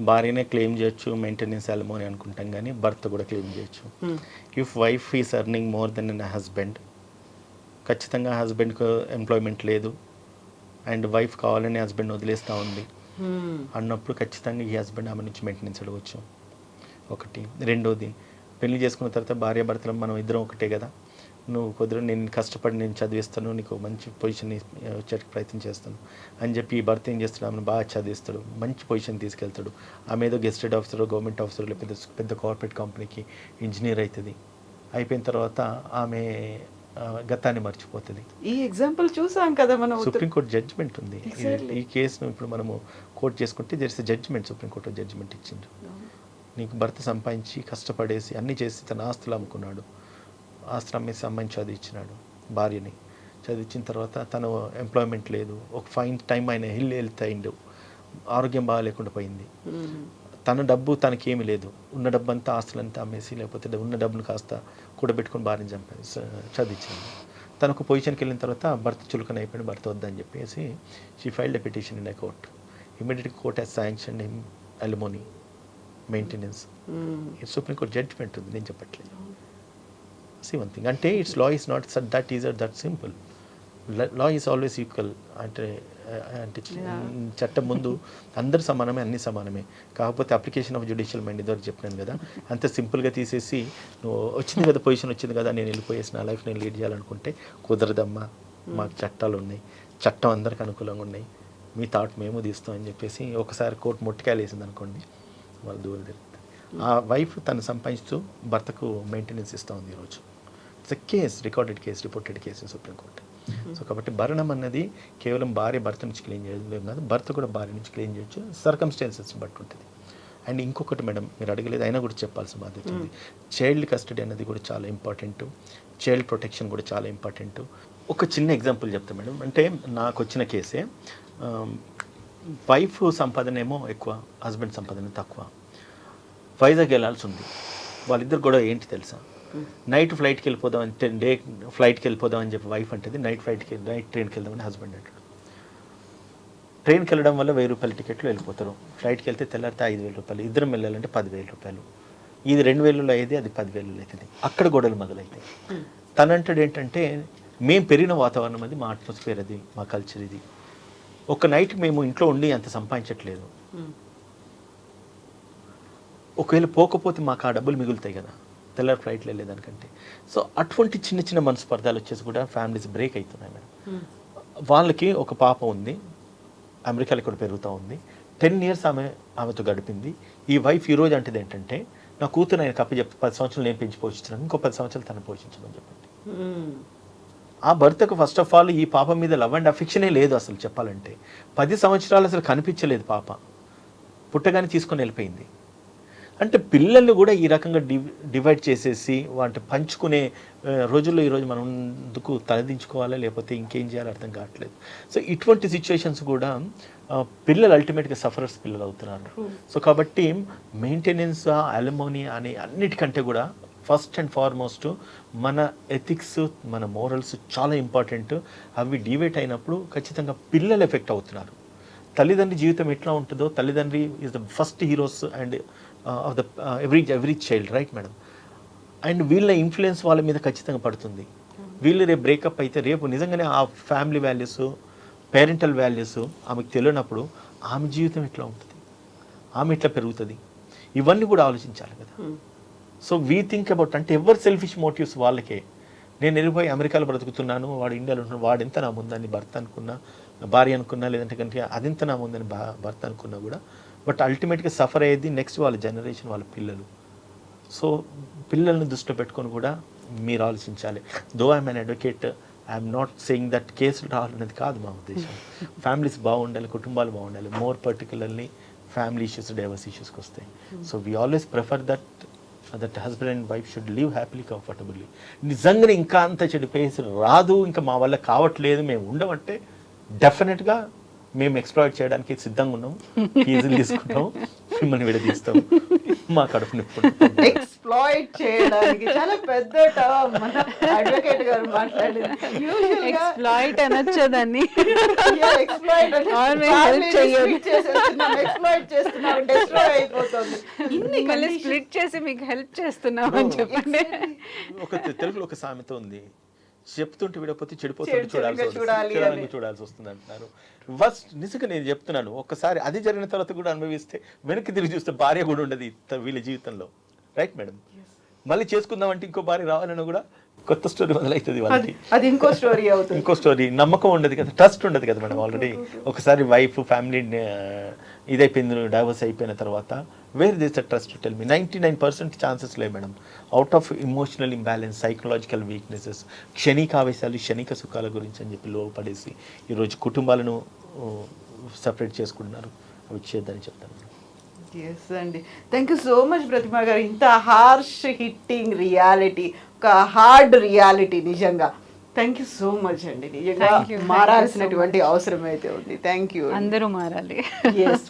భార్యనే క్లెయిమ్ చేయొచ్చు, మెయింటెనెన్స్ అలమోని అనుకుంటాం, కానీ భర్త కూడా క్లెయిమ్ చేయొచ్చు. If wife is earning more than an husband, ఖచ్చితంగా హస్బెండ్కి ఎంప్లాయ్మెంట్ లేదు అండ్ వైఫ్ కావాలని హస్బెండ్ వదిలేస్తూ ఉంది అన్నప్పుడు ఖచ్చితంగా ఈ హస్బెండ్ ఆమె నుంచి మెయింటెనెన్స్ అడగవచ్చు. ఒకటి. రెండోది, పెళ్లి చేసుకున్న తర్వాత భార్య భర్తలు మనం ఇద్దరం ఒకటే కదా, నువ్వు కుదర నేను కష్టపడి నేను చదివిస్తాను, నీకు మంచి పొజిషన్ వచ్చేటికి ప్రయత్నం చేస్తాను అని చెప్పి ఈ భర్త ఏం చేస్తాడు, ఆమెను బాగా చదివిస్తాడు, మంచి పొజిషన్ తీసుకెళ్తాడు. ఆమె ఏదో గెస్టెడ్ ఆఫీసర్, గవర్నమెంట్ ఆఫీసర్, లేకపోతే పెద్ద కార్పొరేట్ కంపెనీకి ఇంజనీర్ అవుతుంది. అయిపోయిన తర్వాత ఆమె గతాన్ని మర్చిపోతుంది. ఈ ఎగ్జాంపుల్ చూసాం కదా మనం. సుప్రీంకోర్టు జడ్జిమెంట్ ఉంది ఈ కేసును. ఇప్పుడు మనము కోర్టు చేసుకుంటే జస్ట్ జడ్జిమెంట్, సుప్రీంకోర్టు జడ్జిమెంట్ ఇచ్చింది. నీకు భర్త సంపాదించి కష్టపడేసి అన్నీ చేసి తన ఆస్తులు అమ్ముకున్నాడు, ఆస్తులు అమ్మేసి అమ్మాయిని చదివించినాడు, భార్యని చదివించిన తర్వాత తను ఎంప్లాయ్మెంట్ లేదు, ఒక ఫైన్ టైం ఆయన హెల్త్ అయిండు, ఆరోగ్యం బాగా లేకుండా పోయింది, తన డబ్బు తనకేమీ లేదు, ఉన్న డబ్బు అంతా ఆస్తులంతా అమ్మేసి లేకపోతే ఉన్న డబ్బును కాస్త కూడబెట్టుకుని భార్యని చదివించింది. తనకు పొజిషన్కి వెళ్ళిన తర్వాత భర్త చులకన అయిపోయింది, భర్త వద్దని చెప్పేసి she filed a petition in a court. ఇమీడియట్గా court has sanction him alimony, maintenance. Supreme court judgement ఉంది, నేను చెప్పట్లేదు. See one thing, అంటే it's law is not that is that simple. Law is always equal. అంటే చట్టం ముందు అందరు సమానమే, అన్ని సమానమే. కాకపోతే అప్లికేషన్ ఆఫ్ జ్యుడిషియల్ మైండ్ ఇదివరకు చెప్పినాను కదా, అంత సింపుల్గా తీసేసి నువ్వు వచ్చింది కదా పొజిషన్ వచ్చింది కదా నేను వెళ్ళిపోయేసి నా లైఫ్ నేను లీడ్ చేయాలనుకుంటే కుదరదమ్మా, మాకు చట్టాలు ఉన్నాయి, చట్టం అందరికి అనుకూలంగా ఉన్నాయి, మీ థాట్ మేము తీస్తాం అని చెప్పేసి ఒకసారి కోర్టు మొట్టికాయలు వేసింది అనుకోండి, వాళ్ళు దూరం తిరుగుతారు. ఆ వైఫ్ తను సంపాదిస్తూ భర్తకు మెయింటెనెన్స్ ఇస్తూ ఉంది ఈరోజు. It's a case, recorded case, reported case supreme court. So కాబట్టి భరణం అన్నది కేవలం భార్య భర్త నుంచి క్లెయిమ్ చేయడం కాదు, భర్త కూడా భార్య నుంచి క్లెయిమ్ చేయొచ్చు, సర్కమ్స్టాన్సెస్ బట్టి ఉంటుంది. అండ్ ఇంకొకటి మేడం, మీరు అడగలేదు అయినా కూడా చెప్పాల్సిన బాధ్యత ఉంది. చైల్డ్ కస్టడీ అనేది కూడా చాలా ఇంపార్టెంట్, చైల్డ్ ప్రొటెక్షన్ కూడా చాలా ఇంపార్టెంట్. ఒక చిన్న ఎగ్జాంపుల్ చెప్తాను మేడం. అంటే నాకు వచ్చిన కేసే, వైఫ్ సంపాదన ఏమో ఎక్కువ, హస్బెండ్ సంపాదన తక్కువ. వైజాగ్ వెళ్ళాల్సి ఉంది. వాళ్ళిద్దరు కూడా ఏంటి తెలుసా, నైట్ ఫ్లైట్కి వెళ్ళిపోదాం అంటే డే ఫ్లైట్కి వెళ్ళిపోదాం అని చెప్పి వైఫ్ అంటది, నైట్ ట్రైన్కి వెళ్దామని హస్బెండ్ అంటాడు. ట్రైన్కి వెళ్ళడం వల్ల 1000 రూపాయల టికెట్లు వెళ్ళిపోతారు, ఫ్లైట్కి వెళ్తే తెల్లారితే 5000 రూపాయలు, ఇద్దరం వెళ్ళాలంటే 10,000 రూపాయలు. ఇది 2000 అయ్యేది, అది 10,000 అవుతుంది. అక్కడ గొడవలు మొదలవుతాయి. తనంటాడు ఏంటంటే, మేము పెరిగిన వాతావరణం అది, మా అట్మాస్ఫియర్ అది, మా కల్చర్ ఇది, ఒక నైట్ మేము ఇంట్లో ఉండి అంత సంపాదించట్లేదు, ఒకవేళ పోకపోతే మాకు ఆ డబ్బులు మిగులుతాయి కదా తెల్లారి ఫ్లైట్లో వెళ్ళేదానికంటే. సో అటువంటి చిన్న చిన్న మనస్పర్ధాలు వచ్చేసి కూడా ఫ్యామిలీస్ బ్రేక్ అవుతున్నాయి మేడం. వాళ్ళకి ఒక పాప ఉంది, అమెరికాలో ఇక్కడ పెరుగుతూ ఉంది, 10 years ఆమెతో గడిపింది. ఈ వైఫ్ ఈరోజు అంటది ఏంటంటే, నా కూతురు ఆయన కప్పి చెప్తే 10 సంవత్సరాలు నేను పెంచి పోషించాను, ఇంకో 10 సంవత్సరాలు తను పోషించమని చెప్పండి. ఆ భర్తకు ఫస్ట్ ఆఫ్ ఆల్ ఈ పాప మీద లవ్ అండ్ అఫెక్షనే లేదు అసలు చెప్పాలంటే. 10 సంవత్సరాలు అసలు కనిపించలేదు పాప, పుట్టగానే తీసుకొని వెళ్ళిపోయింది. అంటే పిల్లల్ని కూడా ఈ రకంగా డివైడ్ చేసేసి వాటి పంచుకునే రోజుల్లో ఈరోజు మనం ఎందుకు తలదించుకోవాలా లేకపోతే ఇంకేం చేయాలో అర్థం కావట్లేదు. సో ఇటువంటి సిచ్యువేషన్స్ కూడా పిల్లలు అల్టిమేట్గా సఫరర్స్ పిల్లలు అవుతున్నారు. సో కాబట్టి మెయింటెనెన్స్, అలిమోనీ అనే అన్నిటికంటే కూడా ఫస్ట్ అండ్ ఫార్మోస్ట్ మన ఎథిక్స్, మన మోరల్స్ చాలా ఇంపార్టెంట్. అవి డివైట్ అయినప్పుడు ఖచ్చితంగా పిల్లలు ఎఫెక్ట్ అవుతున్నారు. తల్లిదండ్రి జీవితం ఎట్లా ఉంటుందో, తల్లిదండ్రి is the first heroes and of the every child, right madam. And వీళ్ళ ఇన్ఫ్లుయెన్స్ వాళ్ళ మీద ఖచ్చితంగా పడుతుంది. వీళ్ళు రేపు బ్రేకప్ అయితే రేపు నిజంగానే ఆ ఫ్యామిలీ వాల్యూస్, పేరెంటల్ వాల్యూస్ ఆమెకు తెలియనప్పుడు ఆమె జీవితం ఎట్లా ఉంటుంది, ఆమె ఎట్లా పెరుగుతుంది, ఇవన్నీ కూడా ఆలోచించాలి కదా. సో వీ థింక్ అబౌట్, అంటే ఎవరు సెల్ఫిష్ మోటివ్స్ వాళ్ళకే. నేను వెళ్ళిపోయి అమెరికాలో బ్రతుకుతున్నాను, వాడు ఇండియాలో ఉంటున్నాడు, వాడు ఎంత నా ముందని భర్త అనుకున్నా, భార్య అనుకున్నా, లేదంటే కనుక అదెంత నా ముందని భర్త అనుకున్నా కూడా, బట్ అల్టిమేట్గా సఫర్ అయ్యేది నెక్స్ట్ వాళ్ళ జనరేషన్, వాళ్ళ పిల్లలు. సో పిల్లల్ని దృష్టిలో పెట్టుకొని కూడా మీరు ఆలోచించాలి. Though I'm an advocate, I'm not saying that కేసులు రావాలనేది కాదు మా ఉద్దేశం. ఫ్యామిలీస్ బాగుండాలి, కుటుంబాలు బాగుండాలి, more particularly family issues, divorce ఇష్యూస్కి వస్తాయి. So we always prefer that husband and wife should live happily, comfortably. నిజంగానే ఇంకా అంత చెడిపోయేసి రాదు, ఇంకా మా వల్ల కావట్లేదు, మేము ఉండమంటే డెఫినెట్గా మేము ఎక్స్ప్లాయిట్ చేయడానికి సిద్ధంగా ఉన్నాం, ఫీజులు తీసుకుంటాం, మిమ్మల్ని విడదీస్తాం, మా కడుపు నింపుకుంటాం. ఎక్స్ప్లాయిట్ చేయడానికి చాలా పెద్ద టర్మ్ మన అడ్వకేట్ గారు మాట్లాడింది. ఎక్స్ప్లాయిట్ అనొచ్చదని ఎక్స్ప్లాయిట్ చేస్తున్నాం, డిస్ట్రాయ్ అయిపోతుంది. మిమ్మల్ని స్ప్లిట్ చేసి మీకు హెల్ప్ చేస్తున్నాం అని చెప్పండి. ఒక తెలుగులో ఒక సామెత ఉంది, చెప్తుంటే విడపోతే చెడిపోతుంటే చూడాల్సి వస్తుంది అంటున్నారు. ఫస్ట్ నిజంగా నేను చెప్తున్నాను, ఒక్కసారి అది జరిగిన తర్వాత కూడా అనుభవిస్తే వెనక్కి తిరిగి చూస్తే భార్య కూడా ఉండదు వీళ్ళ జీవితంలో. Right madam? మళ్ళీ చేసుకుందామంటే ఇంకో భార్య రావాలన్నా కూడా కొత్త స్టోరీ మొదలవుతుంది వాళ్ళకి, అది ఇంకో స్టోరీ అవుతుంది, ఇంకో స్టోరీ. నమ్మకం ఉండదు కదా, ట్రస్ట్ ఉండదు కదా మేడం. ఆల్రెడీ ఒకసారి వైఫ్ ఫ్యామిలీ ఇదైపోయింది, డైవర్స్ అయిపోయిన తర్వాత where this trust tell me? 99% chances లేవు madam. Out of emotional imbalance, psychological weaknesses, క్షణిక ఆవేశాలు, క్షణిక సుఖాల గురించి అని చెప్పి లోపడేసి ఈరోజు కుటుంబాలను సపరేట్ చేసుకుంటున్నారు. అవి చేయొద్దని చెప్తాను. ఎస్ అండి, థ్యాంక్ యూ సో మచ్ ప్రతిమా గారు. ఇంత హార్ష్ హిట్టింగ్ రియాలిటీ, ఒక హార్డ్ రియాలిటీ నిజంగా. థ్యాంక్ యూ సో మచ్ అండి. నిజంగా మారాల్సినటువంటి అవసరం అయితే ఉంది. Thank you. అందరూ మారాలి. ఎస్.